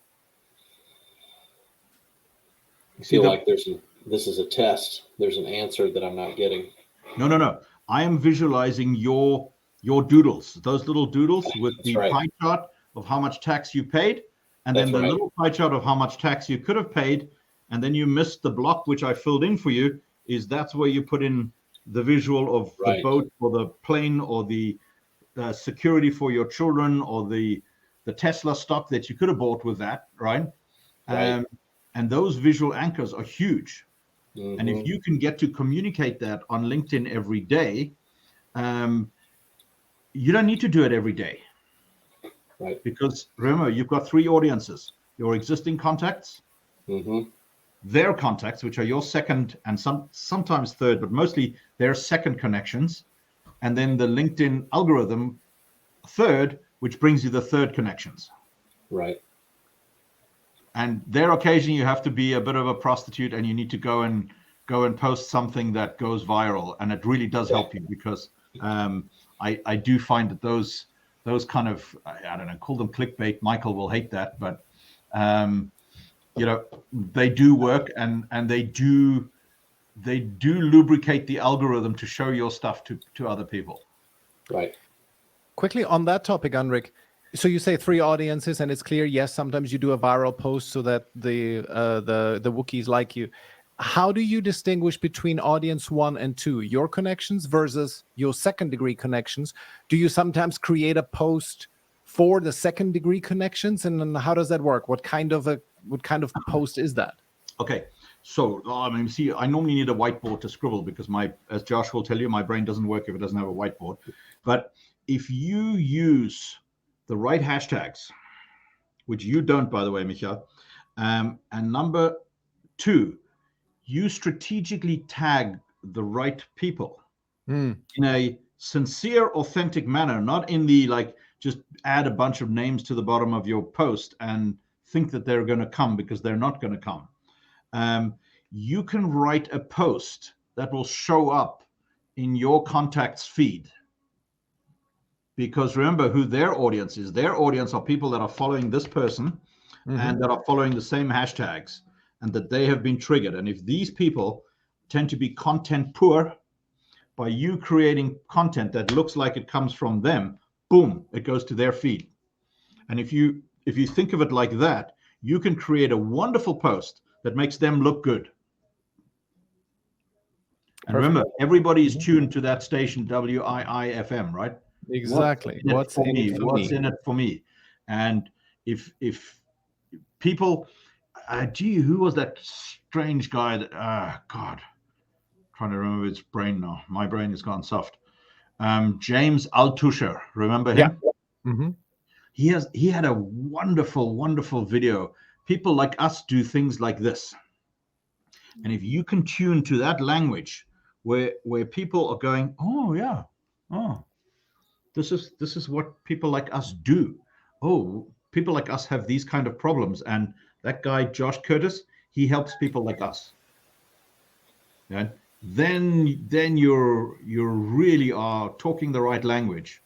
I feel like this is a test. There's an answer that I'm not getting. No. I am visualizing your doodles, those little doodles with the pie chart of how much tax you paid, and then the little pie chart of how much tax you could have paid, and then you missed the block, which I filled in for you, that's where you put in the visual of the boat or the plane or the security for your children or the Tesla stock that you could have bought with that, right? And those visual anchors are huge. Mm-hmm. And if you can get to communicate that on LinkedIn every day, you don't need to do it every day. Right. Because remember, you've got 3 audiences: your existing contacts, their contacts, which are your second and sometimes third, but mostly their second connections, and then the LinkedIn algorithm third, which brings you the third connections. Right. And there occasionally you have to be a bit of a prostitute, and you need to go and post something that goes viral, and it really does help you, because I do find that those kind of, I don't know, call them clickbait. Michael will hate that, but they do work, and they do lubricate the algorithm to show your stuff to other people. Right. Quickly on that topic, Anric. So you say 3 audiences, and it's clear, yes, sometimes you do a viral post so that the Wookiees like you. How do you distinguish between audience 1 and 2, your connections versus your second degree connections? Do you sometimes create a post for the second degree connections, and then how does that work? What kind of post is that? Okay, so see, I normally need a whiteboard to scribble, because as Josh will tell you, my brain doesn't work if it doesn't have a whiteboard. But if you use the right hashtags, which you don't, by the way, Micha, and number 2, you strategically tag the right people in a sincere, authentic manner, not in the just add a bunch of names to the bottom of your post and think that they're going to come, because they're not going to come. You can write a post that will show up in your contacts feed, because remember who their audience is. Their audience are people that are following this person and that are following the same hashtags, and that they have been triggered. And if these people tend to be content poor, by you creating content that looks like it comes from them, boom, it goes to their feed. And if you think of it like that, you can create a wonderful post that makes them look good. And remember, everybody is tuned to that station, WIIFM, right? Exactly. What's in it for me? And if people, who was that strange guy that, God, trying to remember his brain now. My brain has gone soft. James Altucher, remember him? Yeah. Mm-hmm. He had a wonderful, wonderful video. People like us do things like this. And if you can tune to that language where people are going, oh yeah, oh, this is what people like us do. Oh, people like us have these kind of problems. And that guy, Josh Curtis, he helps people like us. And then you really are talking the right language.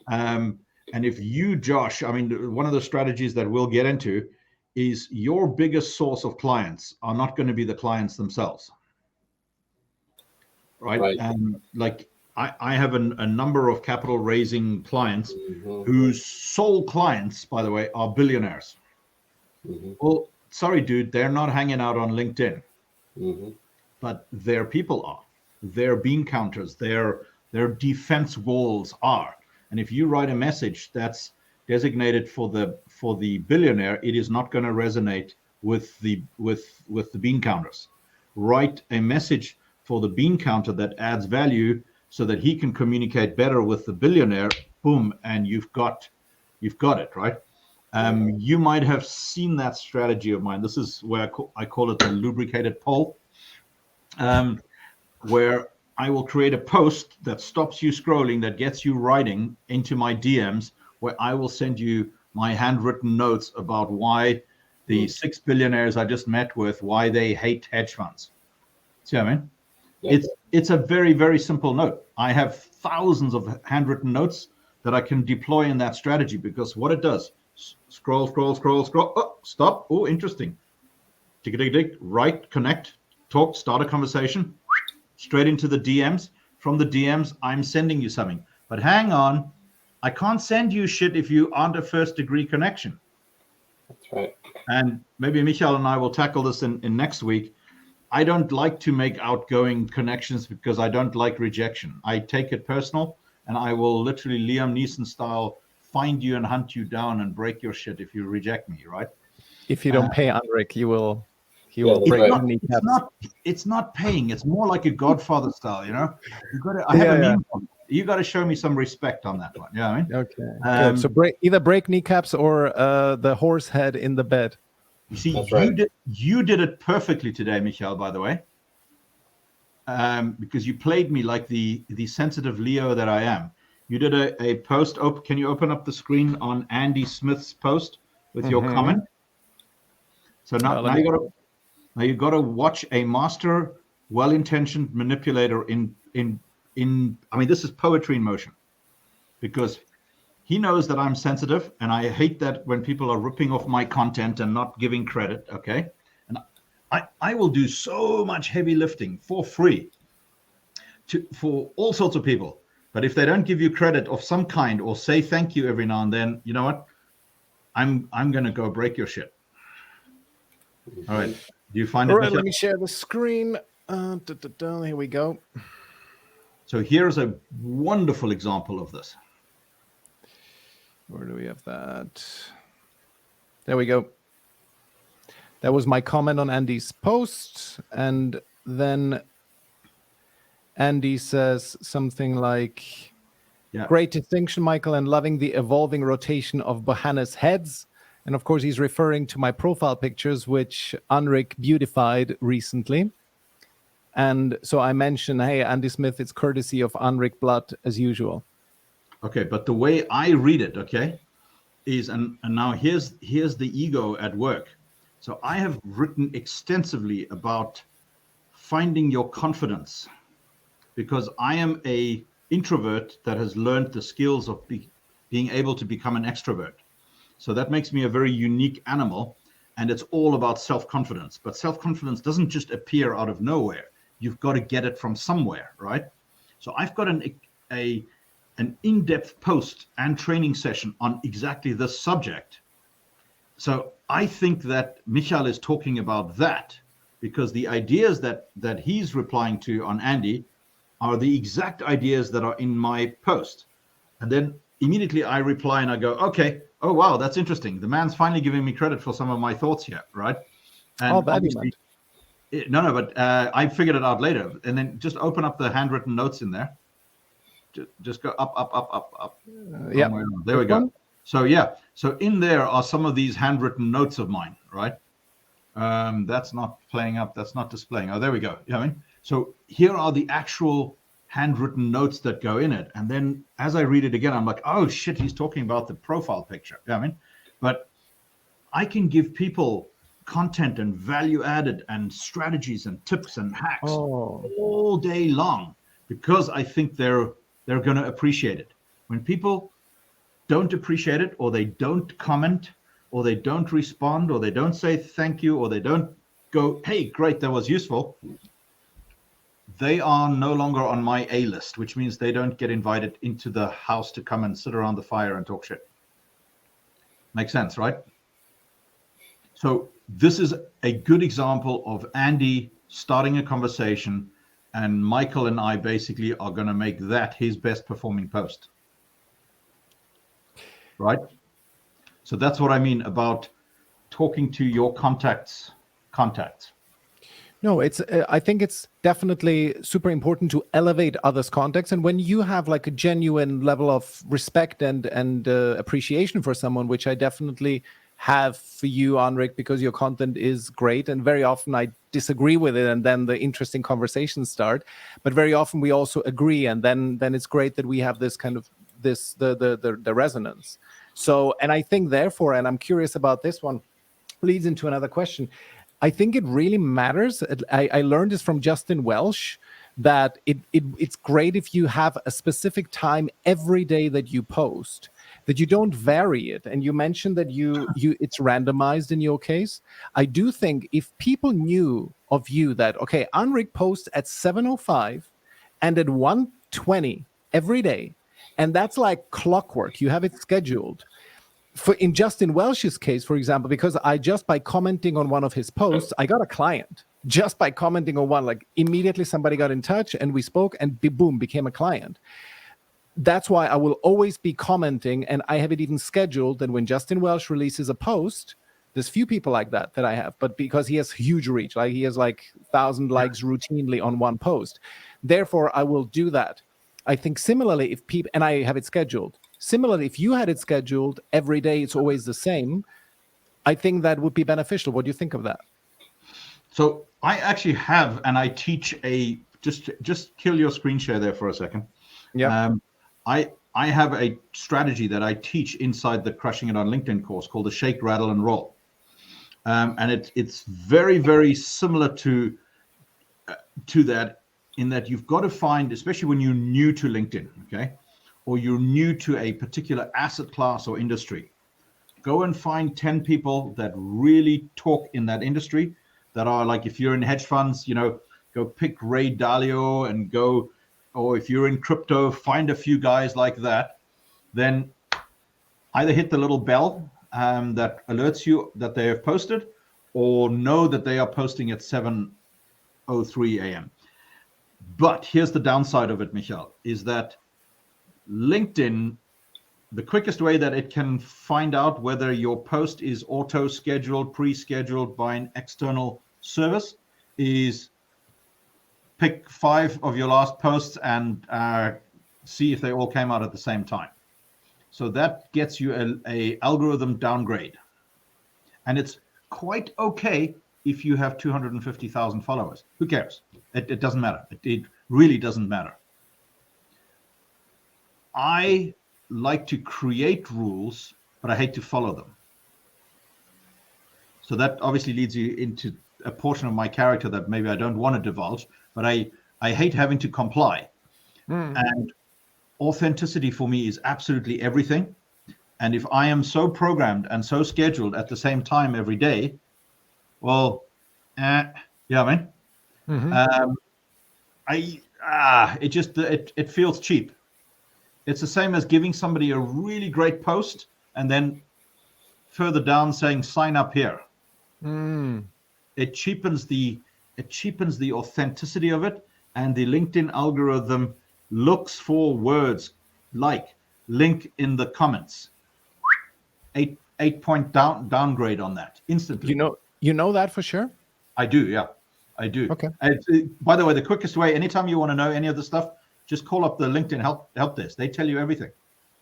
And if you, Josh, one of the strategies that we'll get into is your biggest source of clients are not going to be the clients themselves. Right. And I have a number of capital raising clients whose sole clients, by the way, are billionaires. Well, sorry, dude, they're not hanging out on LinkedIn, but their people are. Their bean counters, their defense walls are. And if you write a message that's designated for the billionaire, it is not going to resonate with the bean counters. Write a message for the bean counter that adds value so that he can communicate better with the billionaire. Boom, and you've got it, right? You might have seen that strategy of mine. This is where I call it the lubricated poll, where I will create a post that stops you scrolling, that gets you writing into my DMs, where I will send you my handwritten notes about why the 6 billionaires I just met with, why they hate hedge funds. See what I mean? Yeah. It's a very, very simple note. I have thousands of handwritten notes that I can deploy in that strategy, because what it does, scroll. Oh, stop. Oh, interesting. Tick. Write, connect, talk, start a conversation, straight into the DMs. From the DMs, I'm sending you something. But hang on, I can't send you shit if you aren't a first degree connection. That's right. And maybe Michael and I will tackle this in next week. I don't like to make outgoing connections because I don't like rejection. I take it personal, and I will literally Liam Neeson style find you and hunt you down and break your shit if you reject me, right? If you don't pay Anric, he will that's break right. your kneecaps. It's not paying. It's more like a Godfather style, you know. I have Yeah, a yeah. meme. You got to show me some respect on that one. Yeah, I mean. Okay. Good. So either break kneecaps or the horse head in the bed. You see, That's right. you did it perfectly today, Michael, by the way. Because you played me like the sensitive Leo that I am. You did a post. Can you open up the screen on Andy Smith's post with your comment? So now you got to watch a master, well-intentioned manipulator in. I mean, this is poetry in motion, because he knows that I'm sensitive, and I hate that when people are ripping off my content and not giving credit. Okay, and I will do so much heavy lifting for free for all sorts of people. But if they don't give you credit of some kind or say thank you every now and then, you know what? I'm gonna go break your shit. All right. Do you find it? All right, let me share the screen. Here we go. So here's a wonderful example of this. Where do we have that? There we go. That was my comment on Andy's post. And then Andy says something like, great distinction, Michael, and loving the evolving rotation of Bohannes heads. And of course, he's referring to my profile pictures, which Anric beautified recently. And so I mentioned, hey, Andy Smith, it's courtesy of Anric Blood as usual. Okay, but the way I read it, okay, is, and now here's the ego at work. So I have written extensively about finding your confidence, because I am a introvert that has learned the skills of being able to become an extrovert. So that makes me a very unique animal, and it's all about self-confidence. But self-confidence doesn't just appear out of nowhere. You've got to get it from somewhere, right? So I've got an in-depth post and training session on exactly this subject. So I think that Michael is talking about that, because the ideas that he's replying to on Andy are the exact ideas that are in my post. And then immediately I reply and I go, okay, oh, wow, that's interesting. The man's finally giving me credit for some of my thoughts here, right? And obviously, but I figured it out later. And then just open up the handwritten notes in there. Just go up. Yeah. There we go. So so in there are some of these handwritten notes of mine, right? That's not playing up. That's not displaying. Oh, there we go. You know what I mean? So here are the actual handwritten notes that go in it. And then as I read it again, I'm like, oh shit, he's talking about the profile picture. You know what I mean? But I can give people content and value added and strategies and tips and hacks all day long, because I think they're going to appreciate it. When people don't appreciate it, or they don't comment, or they don't respond, or they don't say thank you, or they don't go, hey, great, that was useful, they are no longer on my A list, which means they don't get invited into the house to come and sit around the fire and talk shit. Makes sense, right? So this is a good example of Andy starting a conversation, and Michael and I basically are going to make that his best performing post. Right? So that's what I mean about talking to your contacts. No, I think it's definitely super important to elevate others' context. And when you have like a genuine level of respect and appreciation for someone, which I definitely have for you, Anric, because your content is great, and very often I disagree with it, and then the interesting conversations start. But very often we also agree, and then it's great that we have this kind of the resonance. So, and I think therefore, and I'm curious about this one, leads into another question. I think it really matters. I learned this from Justin Welsh, that it's great if you have a specific time every day that you post, that you don't vary it. And you mentioned that it's randomized in your case. I do think if people knew of you that, okay, Anric posts at 7:05 and at 1:20 every day, And that's like clockwork. You have it scheduled. In Justin Welsh's case, for example, because just by commenting on one of his posts, I got a client. Just by commenting on one, like immediately somebody got in touch and we spoke and boom, became a client. That's why I will always be commenting, and I have it even scheduled that when Justin Welsh releases a post, there's few people like that I have, but because he has huge reach, like he has like 1,000 likes routinely on one post. Therefore, I will do that. I think similarly, if people, and I have it scheduled. Similarly, if you had it scheduled every day, it's always the same. I think that would be beneficial. What do you think of that? So I actually have, and I teach just kill your screen share there for a second. Yeah. I have a strategy that I teach inside the Crushing It on LinkedIn course called the Shake, Rattle, and Roll. And it's very, very similar to that, in that you've got to find, especially when you're new to LinkedIn, okay, or you're new to a particular asset class or industry, go and find 10 people that really talk in that industry, that are like, if you're in hedge funds, go pick Ray Dalio and go, or if you're in crypto, find a few guys like that. Then either hit the little bell that alerts you that they have posted, or know that they are posting at 7:03 a.m. But here's the downside of it, Michael, is that LinkedIn, the quickest way that it can find out whether your post is auto-scheduled, pre-scheduled by an external service, is pick 5 of your last posts and see if they all came out at the same time. So that gets you a algorithm downgrade. And it's quite okay if you have 250,000 followers. Who cares? It doesn't matter. It really doesn't matter. I like to create rules, but I hate to follow them. So that obviously leads you into a portion of my character that maybe I don't want to divulge, but I hate having to comply. And authenticity for me is absolutely everything. And if I am so programmed and so scheduled at the same time every day, well, man, it feels cheap. It's the same as giving somebody a really great post and then further down saying sign up here. It cheapens the authenticity of it, and the LinkedIn algorithm looks for words like link in the comments. 8-point downgrade on that instantly. You know that for sure? I do, yeah. I do. Okay. By the way, the quickest way, anytime you want to know any of the stuff, just call up the LinkedIn help desk. They tell you everything.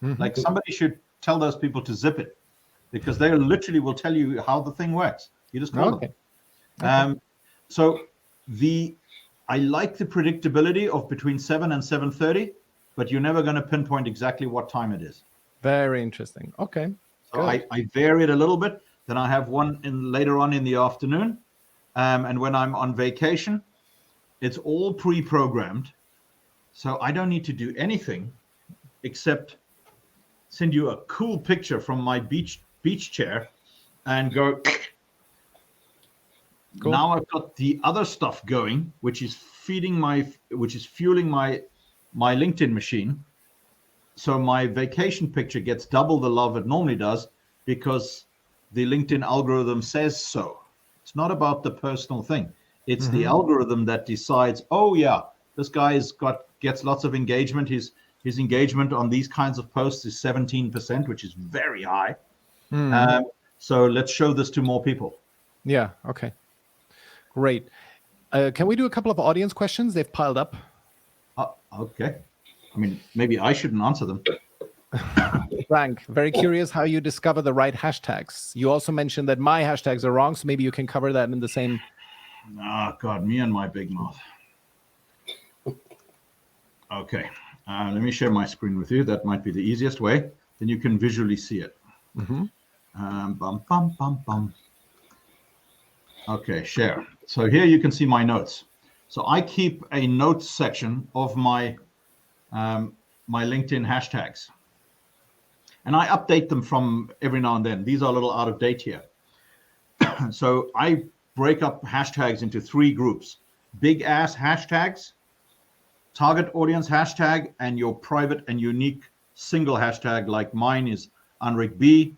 Like, somebody should tell those people to zip it, because they literally will tell you how the thing works. You just call them. Okay. So I like the predictability of between 7 and 7:30, but you're never going to pinpoint exactly what time it is. Very interesting. Okay. So I vary it a little bit. Then I have one later on in the afternoon. And when I'm on vacation, it's all pre-programmed. So I don't need to do anything except send you a cool picture from my beach chair and go, cool. Now I've got the other stuff going, which is fueling my LinkedIn machine. So my vacation picture gets double the love it normally does, because the LinkedIn algorithm says so. It's not about the personal thing. It's the algorithm that decides, oh yeah, this guy gets lots of engagement. His engagement on these kinds of posts is 17%, which is very high. So let's show this to more people. Yeah. Okay. Great. Can we do a couple of audience questions? They've piled up. Okay. I mean, maybe I shouldn't answer them. Frank, very curious how you discover the right hashtags. You also mentioned that my hashtags are wrong, so maybe you can cover that in the same. Oh, God, me and my big mouth. Okay. Let me share my screen with you. That might be the easiest way. Then you can visually see it. Okay, share. So here you can see my notes. So I keep a notes section of my my LinkedIn hashtags, and I update them from every now and then. These are a little out of date here. So I break up hashtags into 3 groups: big ass hashtags, target audience hashtag, and your private and unique single hashtag, like mine is Anric B,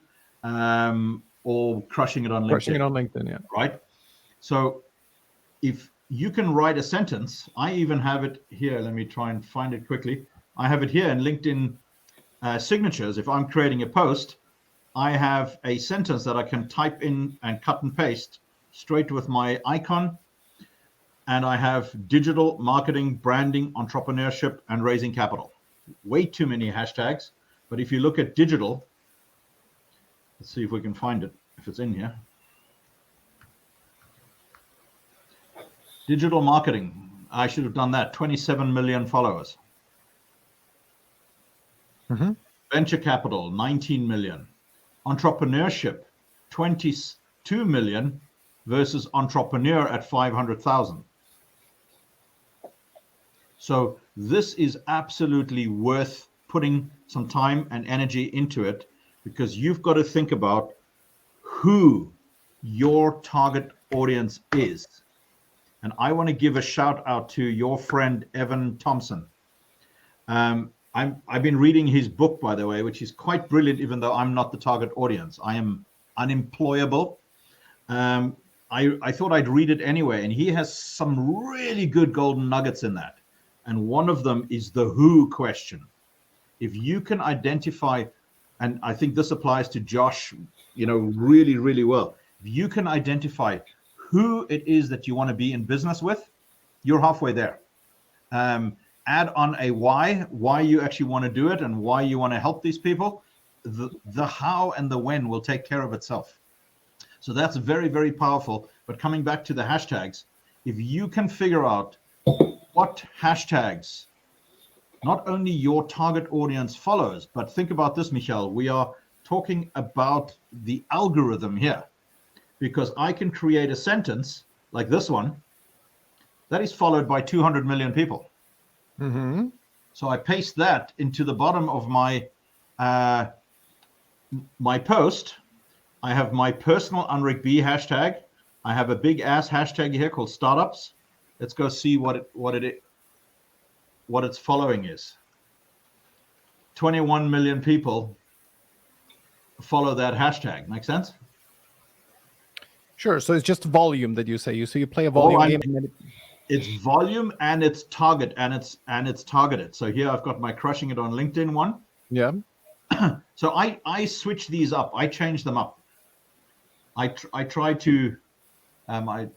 or crushing it on LinkedIn. Crushing it on LinkedIn, yeah. Right? So if you can write a sentence, I even have it here. Let me try and find it quickly. I have it here in LinkedIn signatures. If I'm creating a post, I have a sentence that I can type in and cut and paste straight with my icon. And I have digital marketing, branding, entrepreneurship, and raising capital. Way too many hashtags. But if you look at digital, let's see if we can find it, if it's in here. Digital marketing. I should have done that. 27 million followers. Venture capital, 19 million. Entrepreneurship, 22 million versus entrepreneur at 500,000. So this is absolutely worth putting some time and energy into it, because you've got to think about who your target audience is. And I want to give a shout out to your friend, Evan Thompson. I've been reading his book, by the way, which is quite brilliant, even though I'm not the target audience. I am unemployable. I thought I'd read it anyway, and he has some really good golden nuggets in that. And one of them is the who question. If you can identify, and I think this applies to Josh, really, really well. If you can identify who it is that you want to be in business with, you're halfway there. Add on a why you actually want to do it and why you want to help these people. The how and the when will take care of itself. So that's very, very powerful. But coming back to the hashtags, if you can figure out what hashtags not only your target audience follows, but think about this, Michael, we are talking about the algorithm here, because I can create a sentence like this one that is followed by 200 million people. So I paste that into the bottom of my my post. I have my personal Anric B hashtag. I have a big ass hashtag here called startups. Let's go see what its following is. 21 million people follow that hashtag. Make sense? Sure. So it's just volume that you say. So you play a volume game. And then it's volume and it's target and it's targeted. So here I've got my crushing it on LinkedIn one. Yeah. So I switch these up. I change them up. I try to let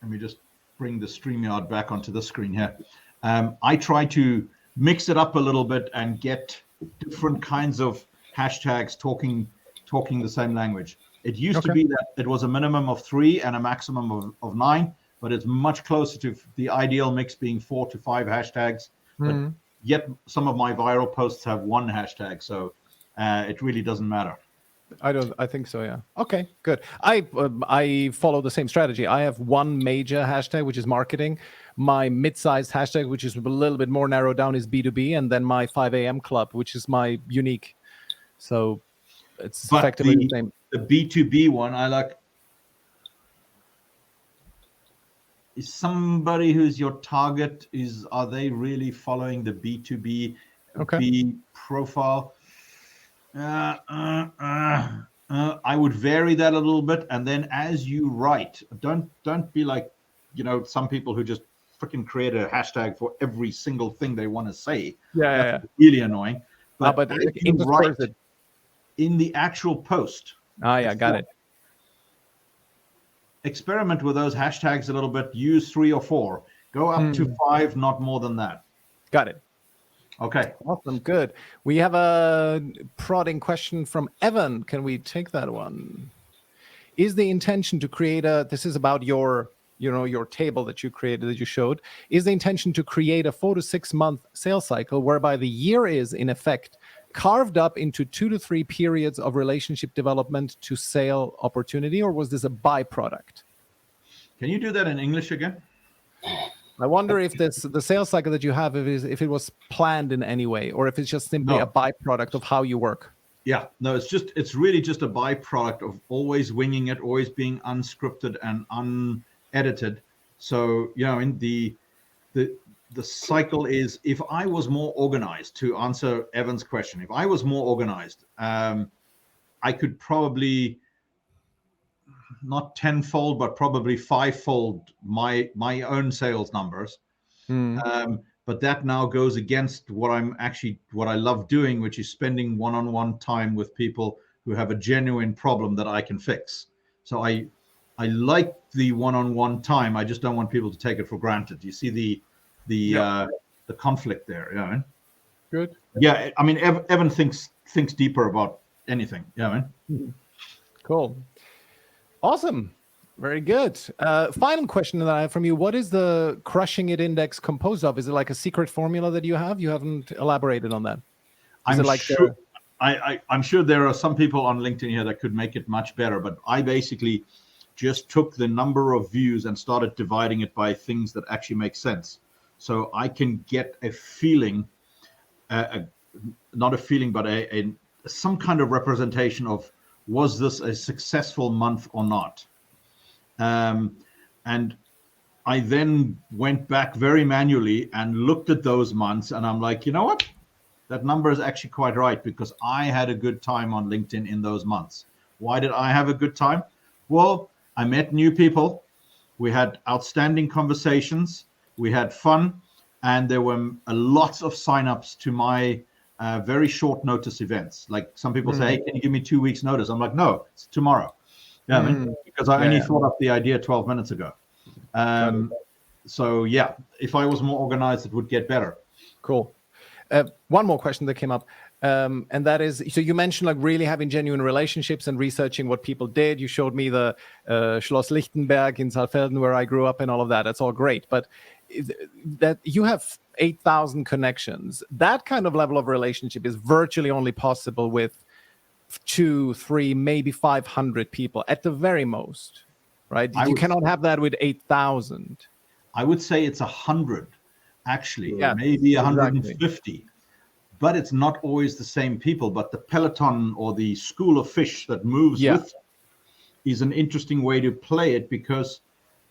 me just bring the StreamYard back onto the screen here. I try to mix it up a little bit and get different kinds of hashtags talking the same language. It used to be that it was a minimum of 3 and a maximum of 9, but it's much closer to the ideal mix being 4 to 5 hashtags. But yet some of my viral posts have 1 hashtag, so it really doesn't matter. I think so, yeah. Okay, good. I follow the same strategy. I have one major hashtag, which is marketing. My mid-sized hashtag, which is a little bit more narrowed down, is B2B, and then my 5 a.m. club, which is my unique. So it's effectively the same. The B2B one, I like. Is somebody who's your target, are they really following the B2B profile? I would vary that a little bit, and then as you write, don't be like, some people who just freaking create a hashtag for every single thing they want to say. That's really annoying. But you write in the actual post. Got it. Experiment with those hashtags a little bit. Use 3 or 4. Go up to 5, not more than that. Got it. Okay. Awesome. Good. We have a prodding question from Evan. Can we take that one? Is the intention to create this is about your table that you created, that you showed. Is the intention to create a 4 to 6 month sales cycle whereby the year is, in effect, carved up into 2 to 3 periods of relationship development to sale opportunity, or was this a byproduct? Can you do that in English again? I wonder if the sales cycle that you have, if it was planned in any way, or if it's just simply a byproduct of how you work. Yeah, no, it's really just a byproduct of always winging it, always being unscripted and unedited. So, in the the cycle is, if I was more organized, to answer Evan's question, if I was more organized, I could probably not tenfold, but probably fivefold my own sales numbers. But that now goes against what I love doing, which is spending one-on-one time with people who have a genuine problem that I can fix. So I like the one-on-one time. I just don't want people to take it for granted. You see the conflict there. Yeah, Good. Yeah, I mean, Evan thinks deeper about anything. Yeah, man. Cool. Awesome. Very good. Final question that I have from you. What is the crushing it index composed of? Is it like a secret formula that you have? You haven't elaborated on that. I'm sure there are some people on LinkedIn here that could make it much better, but I basically just took the number of views and started dividing it by things that actually make sense. So I can get a feeling, not a feeling, but some kind of representation of, was this a successful month or not? And I then went back very manually and looked at those months, and I'm like, you know what? That number is actually quite right, because I had a good time on LinkedIn in those months. Why did I have a good time? Well, I met new people. We had outstanding conversations. We had fun. And there were lots of signups to my very short notice events. Like some people say, hey, can you give me 2 weeks notice? I'm like, no, it's tomorrow. Yeah, I mean, because I only thought up the idea 12 minutes ago. So yeah, if I was more organized, it would get better. Cool. One more question that came up, and that is, so you mentioned like really having genuine relationships and researching what people did. You showed me the Schloss Lichtenberg in Saalfelden, where I grew up, and all of that. That's all great. But that you have 8,000 connections, that kind of level of relationship is virtually only possible with 2, 3, maybe 500 people at the very most, right? You cannot have that with 8,000. I would say it's 100, actually, maybe 150. Exactly. But it's not always the same people. But the peloton or the school of fish that moves with is an interesting way to play it, because,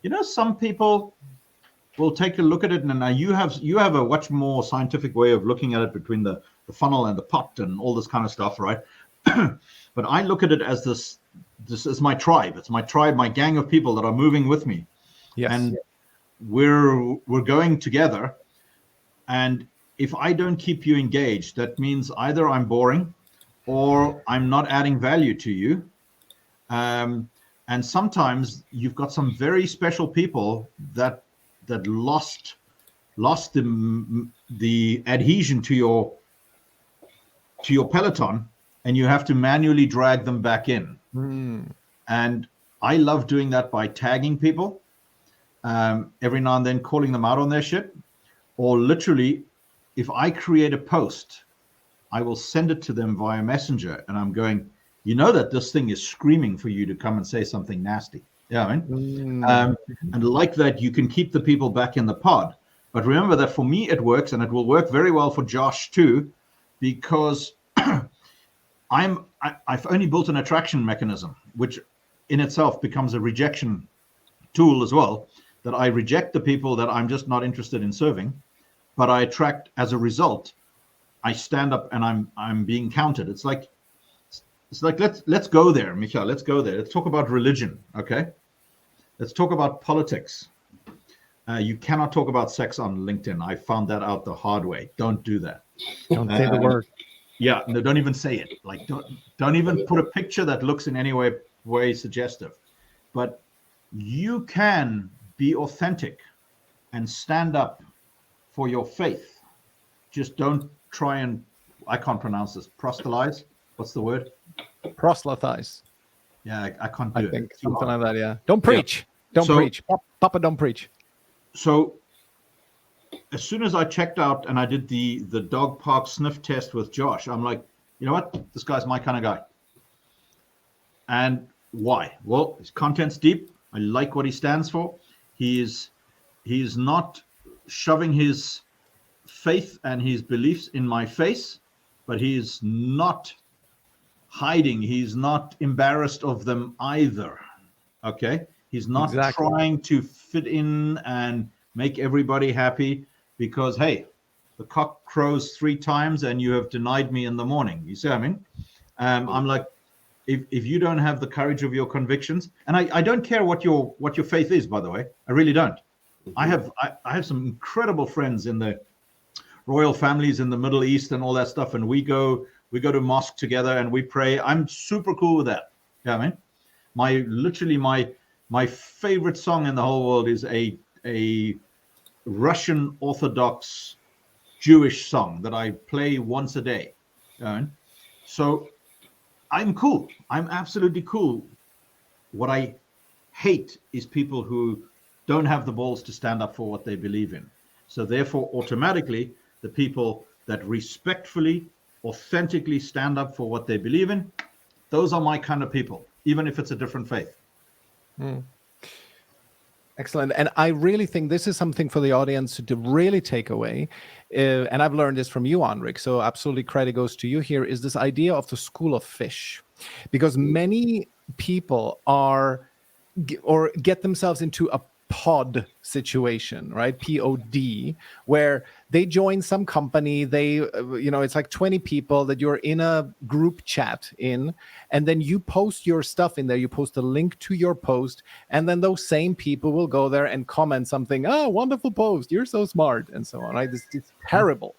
you know, some people will take a look at it, and now you have a much more scientific way of looking at it, between the funnel and the pot and all this kind of stuff, right? But I look at it as this is my tribe. It's my tribe, my gang of people that are moving with me. Yes. And we're going together. And if I don't keep you engaged, that means either I'm boring or I'm not adding value to you. And sometimes you've got some very special people that lost the adhesion to your peloton, and you have to manually drag them back in. And I love doing that by tagging people, every now and then calling them out on their shit, or literally, if I create a post, I will send it to them via Messenger, and I'm going, you know that this thing is screaming for you to come and say something nasty. Yeah, I mean, and like that, you can keep the people back in the pod. But remember that for me, it works, and it will work very well for Josh too, because I've only built an attraction mechanism, which in itself becomes a rejection tool as well, that I reject the people that I'm just not interested in serving, but I attract, as a result, I stand up and I'm being counted. It's like let's go there, Michael. Let's go there. Let's talk about religion, okay? Let's talk about politics. You cannot talk about sex on LinkedIn. I found that out the hard way. Don't do that. Don't say the word. Yeah, no, don't even say it. Like, don't even put a picture that looks in any way suggestive. But you can be authentic and stand up for your faith. Just don't try and, I can't pronounce this, proselytize. What's the word? Proselytize. Yeah, I can't do it. I think something like that, yeah. Don't preach. Yeah. Don't preach. Papa, don't preach. So as soon as I checked out and I did the dog park sniff test with Josh, I'm like, you know what? This guy's my kind of guy. And why? Well, his content's deep. I like what he stands for. He's not shoving his faith and his beliefs in my face, but he's not hiding. He's not embarrassed of them either. Okay? He's not trying to fit in and make everybody happy. because, hey, the cock crows 3 times and you have denied me in the morning. You see what I mean? I'm like, if you don't have the courage of your convictions, and I don't care what your faith is, by the way, I really don't. I have some incredible friends in the royal families in the Middle East and all that stuff, and we go to mosque together and we pray. I'm super cool with that. You know what I mean? My favorite song in the whole world is a Russian Orthodox Jewish song that I play once a day. You know what I mean? So I'm cool. I'm absolutely cool. What I hate is people who don't have the balls to stand up for what they believe in. So therefore, automatically, the people that respectfully, authentically stand up for what they believe in, those are my kind of people, even if it's a different faith. Excellent. And I really think this is something for the audience to really take away. And I've learned this from you, Anric. So absolutely credit goes to you here, is this idea of the school of fish. Because many people get themselves into a pod situation, right? POD, where they join some company, it's like 20 people that you're in a group chat in, and then you post your stuff in there, you post a link to your post, and then those same people will go there and comment something, oh, wonderful post, you're so smart, and so on, right? It's terrible.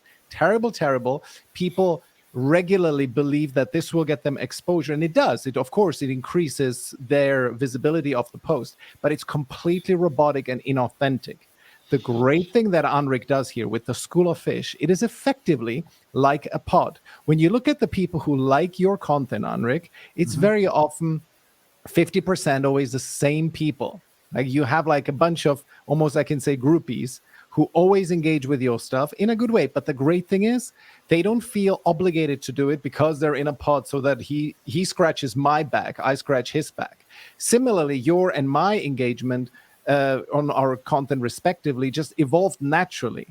People regularly believe that this will get them exposure, and it does. Of course, it increases their visibility of the post, but it's completely robotic and inauthentic. The great thing that Anric does here with the School of Fish, it is effectively like a pod. When you look at the people who like your content, Anric, it's very often 50% always the same people. Like you have like a bunch of, almost I can say, groupies who always engage with your stuff in a good way. But the great thing is they don't feel obligated to do it because they're in a pod, so that he scratches my back, I scratch his back. Similarly, your and my engagement on our content respectively just evolved naturally.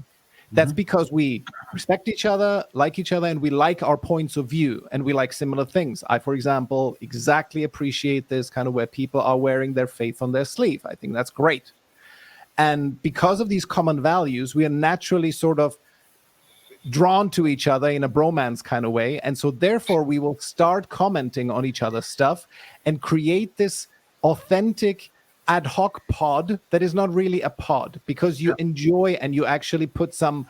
That's because we respect each other, and we like our points of view, and we like similar things. I, for example, exactly appreciate this kind of where people are wearing their faith on their sleeve. I think that's great. And because of these common values, we are naturally sort of drawn to each other in a bromance kind of way. And so therefore, we will start commenting on each other's stuff and create this authentic ad hoc pod that is not really a pod, because you enjoy and you actually put some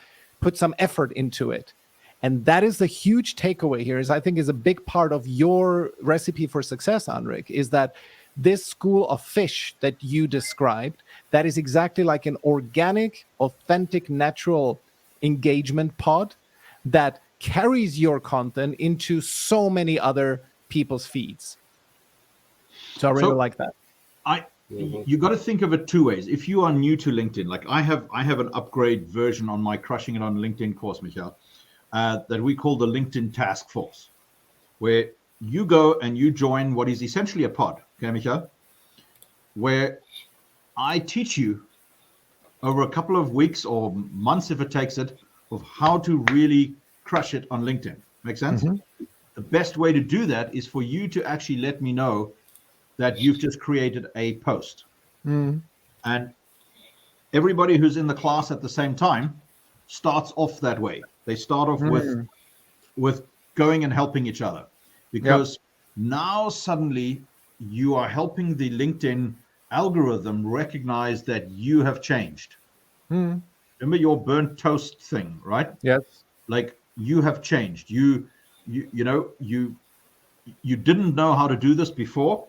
effort into it. And that is the huge takeaway here, is I think is a big part of your recipe for success, Anric, is that this school of fish that you described, that is exactly like an organic, authentic, natural engagement pod that carries your content into so many other people's feeds. So I really like that. You got to think of it 2 ways. If you are new to LinkedIn, like I have an upgrade version on my Crushing It on LinkedIn course, Michael, that we call the LinkedIn Task Force, where you go and you join what is essentially a pod, okay, Michael, where I teach you over a couple of weeks or months, if it takes it, of how to really crush it on LinkedIn. Make sense? The best way to do that is for you to actually let me know that you've just created a post. And everybody who's in the class at the same time starts off that way. They start off with going and helping each other, because now suddenly you are helping the LinkedIn algorithm recognize that you have changed. Remember your burnt toast thing, right? Yes. Like you have changed. You didn't know how to do this before.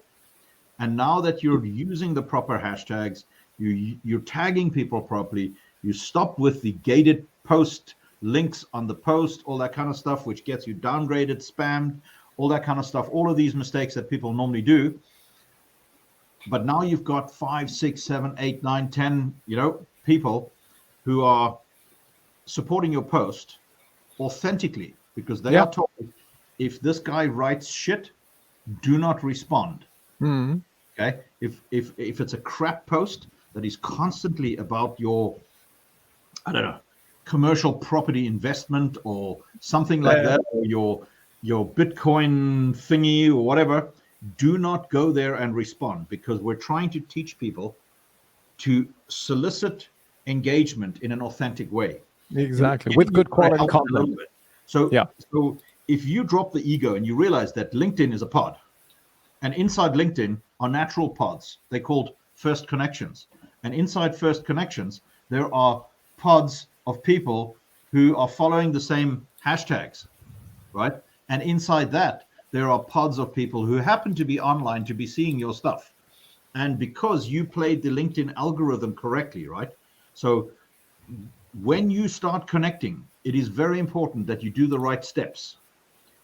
And now that you're using the proper hashtags, you're tagging people properly, you stop with the gated post links on the post, all that kind of stuff, which gets you downgraded, spammed, all that kind of stuff, all of these mistakes that people normally do. But now you've got 5, 6, 7, 8, 9, 10, people who are supporting your post authentically, because they are told, if this guy writes shit, do not respond. Okay, if it's a crap post that is constantly about your, I don't know, commercial property investment or something like that, or your Bitcoin thingy or whatever, do not go there and respond, because we're trying to teach people to solicit engagement in an authentic way. Exactly. With good quality content. So, yeah. So if you drop the ego and you realize that LinkedIn is a pod, and inside LinkedIn are natural pods, they're called first connections. And inside first connections, there are pods of people who are following the same hashtags, right? And inside that, there are pods of people who happen to be online to be seeing your stuff. And because you played the LinkedIn algorithm correctly, right? So when you start connecting, it is very important that you do the right steps.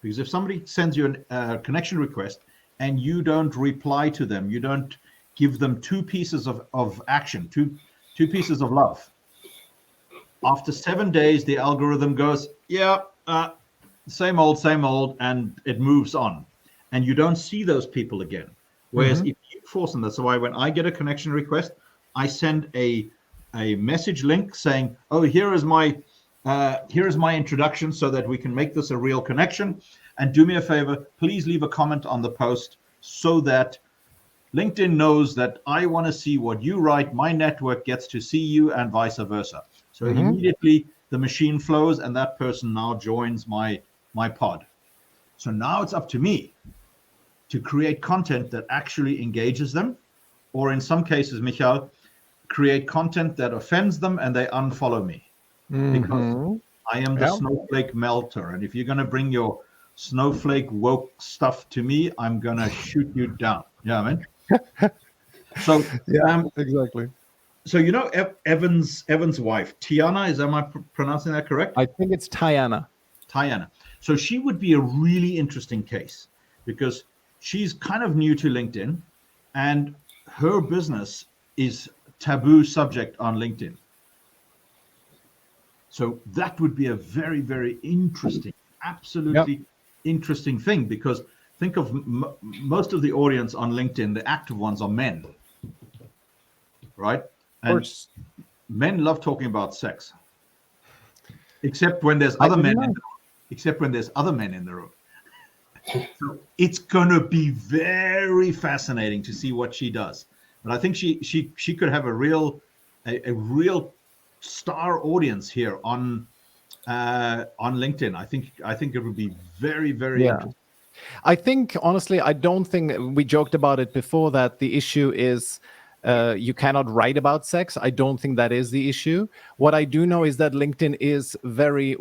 Because if somebody sends you a connection request and you don't reply to them, you don't give them two pieces of action, two pieces of love. After 7 days, the algorithm goes, yeah, same old, and it moves on. And you don't see those people again. Whereas if you force them, that's why when I get a connection request, I send a message link saying, oh, here is my introduction so that we can make this a real connection. And do me a favor, please leave a comment on the post so that LinkedIn knows that I want to see what you write. My network gets to see you and vice versa. So immediately the machine flows and that person now joins my pod. So now it's up to me to create content that actually engages them, or in some cases, Michael, create content that offends them and they unfollow me. Because I am the snowflake melter. And if you're going to bring your snowflake woke stuff to me, I'm going to shoot you down. Yeah, I mean. So, exactly. So, you know, Evan's wife, Tiana, am I pronouncing that correct? I think it's Tiana. So she would be a really interesting case because she's kind of new to LinkedIn and her business is taboo subject on LinkedIn. So that would be a very, very interesting, absolutely interesting thing, because think of most of the audience on LinkedIn, the active ones are men, right? And men love talking about sex, except when there's other men in the room. Except when there's other men in the room. So it's gonna be very fascinating to see what she does. But I think she could have a real star audience here on LinkedIn. I think it would be very, very interesting. I think honestly, I don't think we joked about it before that the issue is you cannot write about sex. I don't think that is the issue. What I do know is that LinkedIn is very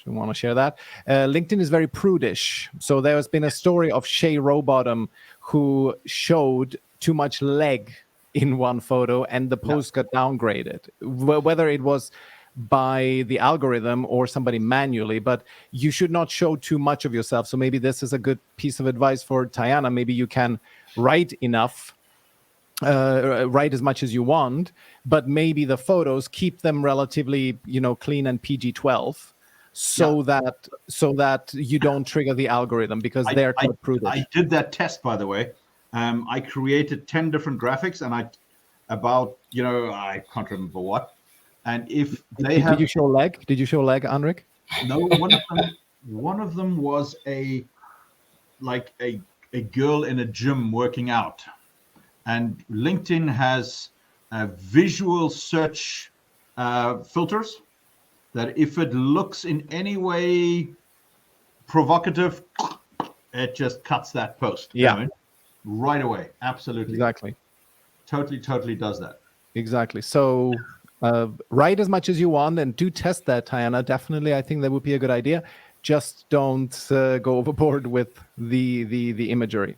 I want to share that. LinkedIn is very prudish. So there has been a story of Shay Rowbottom who showed too much leg in one photo and the post got downgraded, whether it was by the algorithm or somebody manually, but you should not show too much of yourself. So maybe this is a good piece of advice for Tiana. Maybe you can write enough, write as much as you want, but maybe the photos, keep them relatively, clean and PG-12. So that you don't trigger the algorithm because they're quite prudent. I did that test, by the way. I created 10 different graphics, and I can't remember what. And if they did you show leg? Did you show leg, Anric? No, one of them was a girl in a gym working out, and LinkedIn has visual search filters. That if it looks in any way provocative, it just cuts that post. Yeah. Right away. Absolutely. Exactly. Totally does that. Exactly. So write as much as you want and do test that, Tiana. Definitely, I think that would be a good idea. Just don't go overboard with the imagery.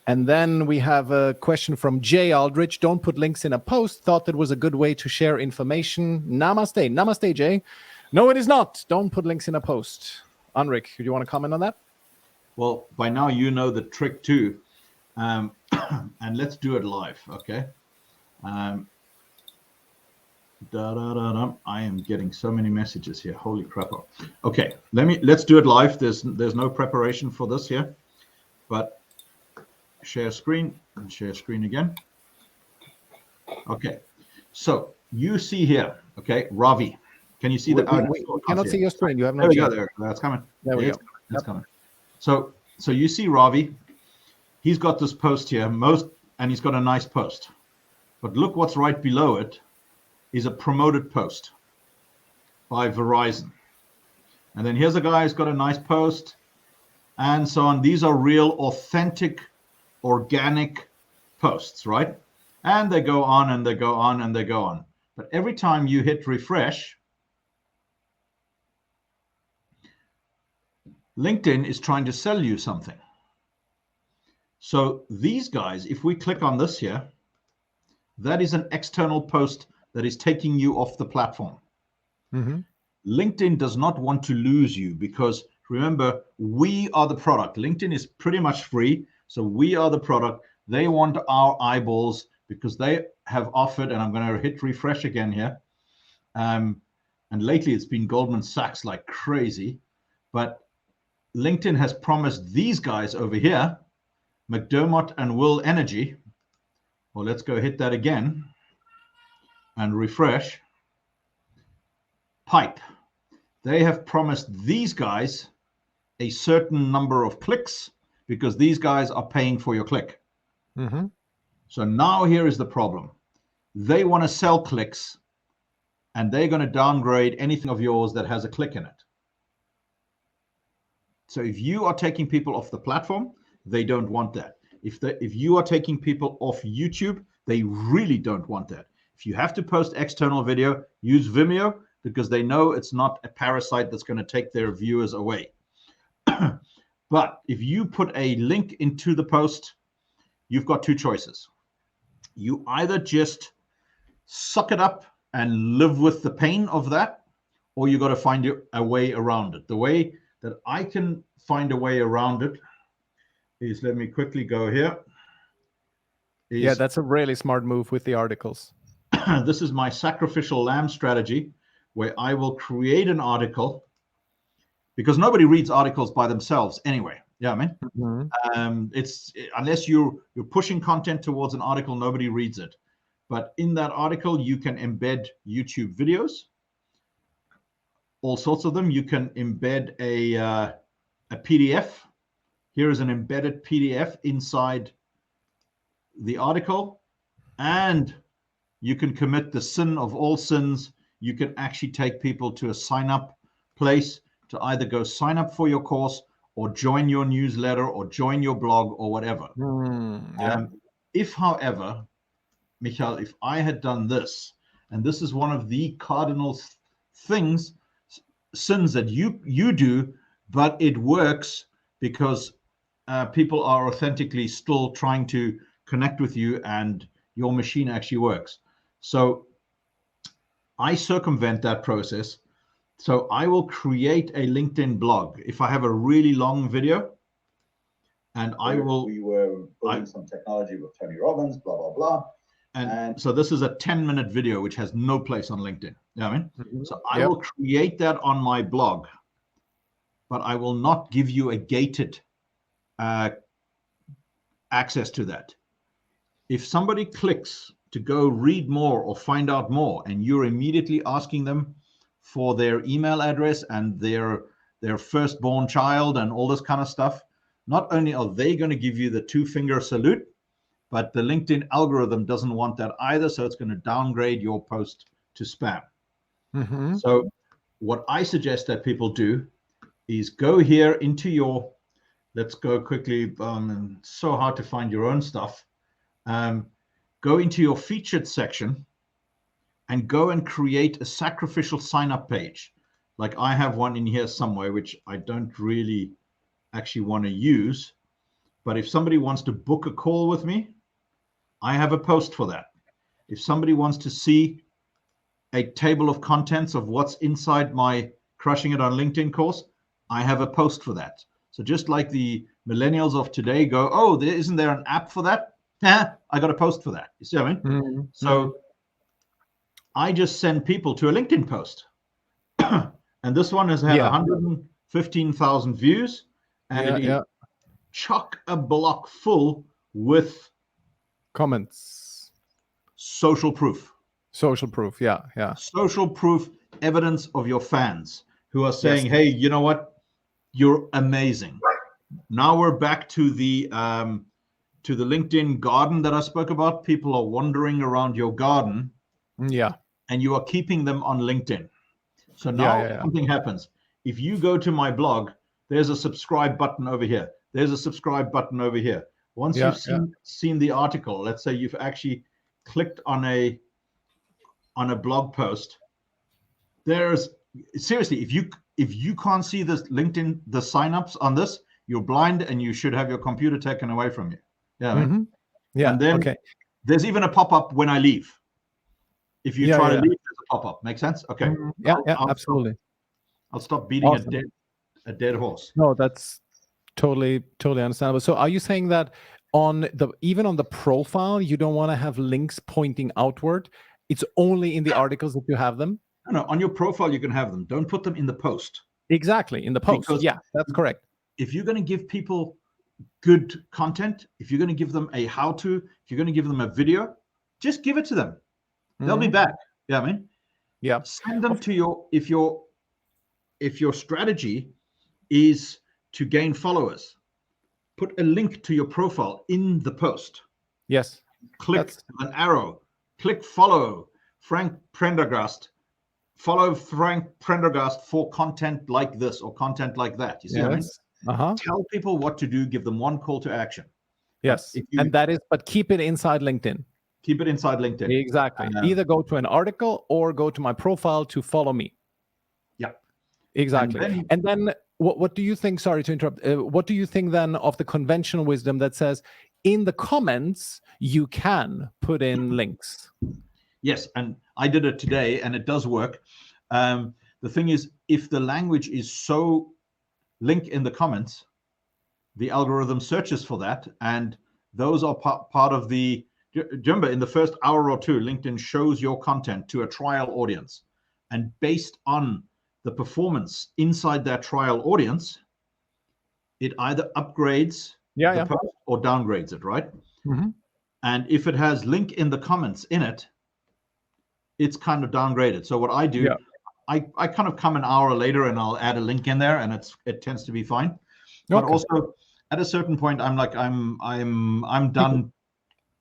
And then we have a question from Jay Aldrich. Don't put links in a post. Thought that was a good way to share information. Namaste. Namaste, Jay. No, it is not. Don't put links in a post. Anric, do you want to comment on that? Well, by now you know the trick too. And let's do it live, okay? I am getting so many messages here. Holy crap. Okay, let's do it live. There's no preparation for this here. But share screen and share screen again. Okay, so you see here, okay, Ravi. Can you see that? We cannot see your screen. You have no. There we go. There, that's coming. There we go. That's coming. So you see Ravi. He's got this post here, and he's got a nice post. But look what's right below it is a promoted post. by Verizon. And then here's a guy who's got a nice post and so on. These are real, authentic, organic posts, right? And they go on and they go on and they go on. But every time you hit refresh, LinkedIn is trying to sell you something. So these guys, if we click on this here, that is an external post that is taking you off the platform. Mm-hmm. LinkedIn does not want to lose you because remember, we are the product. LinkedIn is pretty much free. So we are the product. They want our eyeballs because they have offered, and I'm going to hit refresh again here. And lately it's been Goldman Sachs like crazy, but LinkedIn has promised these guys over here, McDermott and Will Energy. Well, let's go hit that again and refresh. Pipe. They have promised these guys a certain number of clicks because these guys are paying for your click. Mm-hmm. So now here is the problem. They want to sell clicks and they're going to downgrade anything of yours that has a click in it. So if you are taking people off the platform, they don't want that. If you are taking people off YouTube, they really don't want that. If you have to post external video, use Vimeo because they know it's not a parasite that's going to take their viewers away. But if you put a link into the post, you've got two choices. You either just suck it up and live with the pain of that, or you got to find a way around it. The way that I can find a way around it is, let me quickly go here. Yeah, that's a really smart move with the articles. This is my sacrificial lamb strategy, where I will create an article because nobody reads articles by themselves anyway. Yeah, I mean, it's unless you're pushing content towards an article, nobody reads it. But in that article, you can embed YouTube videos, all sorts of them. You can embed a PDF. Here is an embedded PDF inside the article, and you can commit the sin of all sins. You can actually take people to a sign up place to either go sign up for your course or join your newsletter or join your blog or whatever. If, however, Michael, if I had done this, and this is one of the cardinal sins that you do, but it works because people are authentically still trying to connect with you and your machine actually works. So I circumvent that process. So I will create a LinkedIn blog. If I have a really long video, and we were building some technology with Tony Robbins, blah, blah, blah. And so this is a 10-minute video, which has no place on LinkedIn. You know what I mean? Mm-hmm. So I will create that on my blog, but I will not give you a gated access to that. If somebody clicks to go read more or find out more, and you're immediately asking them for their email address and their firstborn child and all this kind of stuff, not only are they going to give you the 2-finger salute, but the LinkedIn algorithm doesn't want that either. So it's going to downgrade your post to spam. Mm-hmm. So what I suggest that people do is go here into your, let's go quickly, it's so hard to find your own stuff. Go into your featured section and go and create a sacrificial sign-up page. Like I have one in here somewhere, which I don't really actually want to use. But if somebody wants to book a call with me, I have a post for that. If somebody wants to see a table of contents of what's inside my Crushing It on LinkedIn course, I have a post for that. So just like the millennials of today go, oh, isn't there an app for that? I got a post for that. You see what I mean? Mm-hmm. So I just send people to a LinkedIn post. And this one has had 115,000 views. And it is chock-a-block full with comments. Social proof. Social proof, yeah. Social proof, evidence of your fans who are saying, hey, you know what? You're amazing. Now we're back to the LinkedIn garden that I spoke about. People are wandering around your garden. Yeah. And you are keeping them on LinkedIn. So now yeah. something happens. If you go to my blog, there's a subscribe button over here. There's a subscribe button over here. Once Yeah, you've seen the article, let's say you've actually clicked on a blog post, there's seriously, if you can't see this LinkedIn, the signups on this, you're blind and you should have your computer taken away from you. Yeah. Right? Yeah. And then there's even a pop-up when I leave. If you try to leave, there's a pop-up. Make sense? Okay. Yeah, absolutely. I'll stop beating Awesome. a dead horse. No, that's totally understandable. So are you saying that even on the profile, you don't want to have links pointing outward? It's only in the articles that you have them? No, on your profile you can have them. Don't put them in the post. Exactly, in the post. Because yeah, that's correct. If you're going to give people good content, if you're going to give them a how-to, if you're going to give them a video, just give it to them. They'll be back. Yeah, I mean, yeah. Send them to if your strategy is to gain followers, put a link to your profile in the post. Yes. Click an arrow. Click follow Frank Prendergast. Follow Frank Prendergast for content like this or content like that. You see what I mean? Tell people what to do. Give them one call to action. Yes. But keep it inside LinkedIn. Keep it inside LinkedIn. Exactly. Either go to an article or go to my profile to follow me. Yeah. Exactly. And then what do you think? Sorry to interrupt. What do you think then of the conventional wisdom that says in the comments you can put in links? Yes, and I did it today, and it does work. The thing is, if the language is so link in the comments, the algorithm searches for that, and those are part of the. Remember, in the first hour or two, LinkedIn shows your content to a trial audience, and based on the performance inside that trial audience, it either upgrades the post or downgrades it, right? And if it has link in the comments in it, it's kind of downgraded. So what I do, I kind of come an hour later and I'll add a link in there, and it tends to be fine. But also at a certain point, I'm like, I'm done.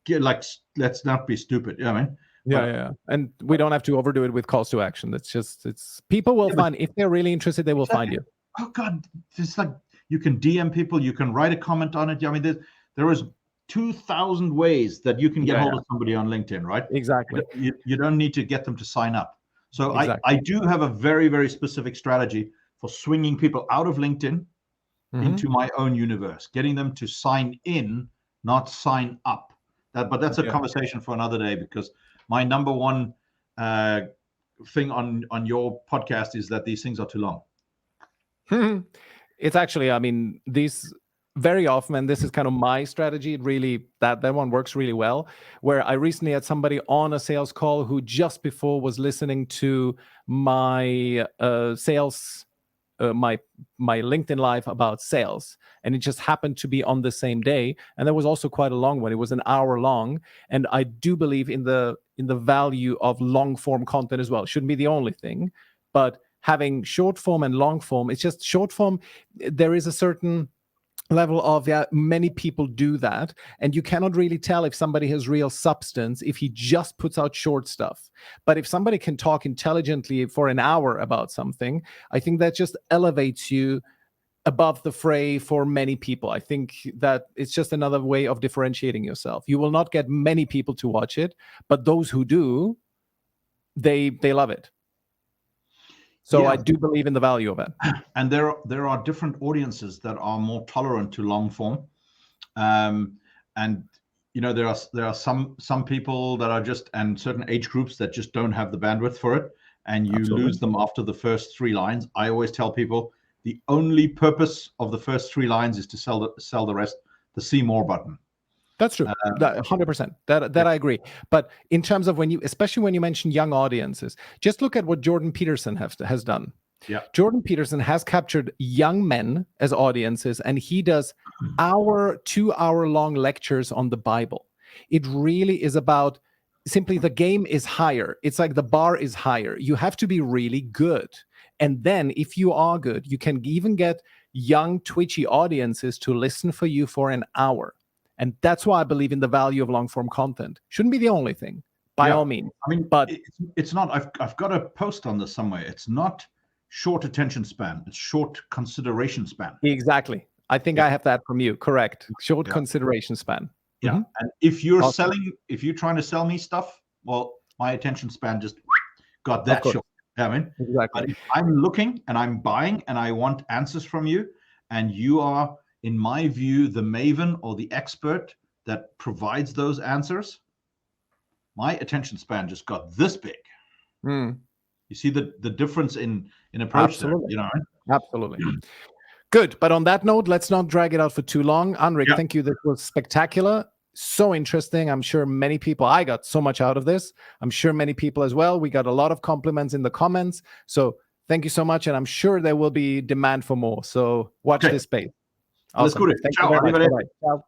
Like, let's not be stupid. You know what I mean? Yeah. And we don't have to overdo it with calls to action. It's people will find, if they're really interested, they will find you. Oh God, it's like you can DM people, you can write a comment on it. I mean, there is 2,000 ways that you can get hold of somebody on LinkedIn, right? Exactly. You don't need to get them to sign up. So I do have a very, very specific strategy for swinging people out of LinkedIn into my own universe, getting them to sign in, not sign up. But that's a conversation for another day, because my number one thing on your podcast is that these things are too long. It's actually, I mean, these very often, and this is kind of my strategy, it really, that one works really well, where I recently had somebody on a sales call who just before was listening to my sales, my LinkedIn Live about sales, and it just happened to be on the same day, and that was also quite a long one. It was an hour long, and I do believe in the value of long form content as well. It shouldn't be the only thing, but having short form and long form, it's just short form, there is a certain level of many people do that, and you cannot really tell if somebody has real substance if he just puts out short stuff. But if somebody can talk intelligently for an hour about something, I think that just elevates you above the fray for many people. I think that it's just another way of differentiating yourself. You will not get many people to watch it, but those who do, they love it. So I do believe in the value of it. And there are different audiences that are more tolerant to long form. And you know, there are some people that are just, and certain age groups that just don't have the bandwidth for it, and you lose them after the first 3 lines. I always tell people the only purpose of the first 3 lines is to sell the rest, the see more button. That's true. 100%. That I agree. But in terms of especially when you mention young audiences, just look at what Jordan Peterson has done. Yeah. Jordan Peterson has captured young men as audiences, and he does 2-hour long lectures on the Bible. It really is about simply the game is higher. It's like the bar is higher. You have to be really good. And then if you are good, you can even get young, twitchy audiences to listen for you for an hour. And that's why I believe in the value of long form content. Shouldn't be the only thing, by Yeah. all means. I mean, But it's not. I've got a post on this somewhere. It's not short attention span. It's short consideration span. exactly. I think Yeah. I have that from you. Correct. Short Yeah. consideration span. Yeah. Mhm. And if you're Awesome. if you're trying to sell me stuff, well, my attention span just got Of that course. short. I mean, Exactly. but if I'm looking and I'm buying and I want answers from you, and you are, in my view, the maven or the expert that provides those answers, my attention span just got this big. Mm, You see the difference in approach there, absolutely. you know? Absolutely. Good. But on that note, let's not drag it out for too long. Anric, Yeah. thank you. This was spectacular. So interesting. I'm sure many people, I got so much out of this. I'm sure many people as well. We got a lot of compliments in the comments. So thank you so much. And I'm sure there will be demand for more. So watch Okay. this space. Alles Awesome. Gute. Thank Ciao, you very much. arrivederci. Bye-bye. Ciao.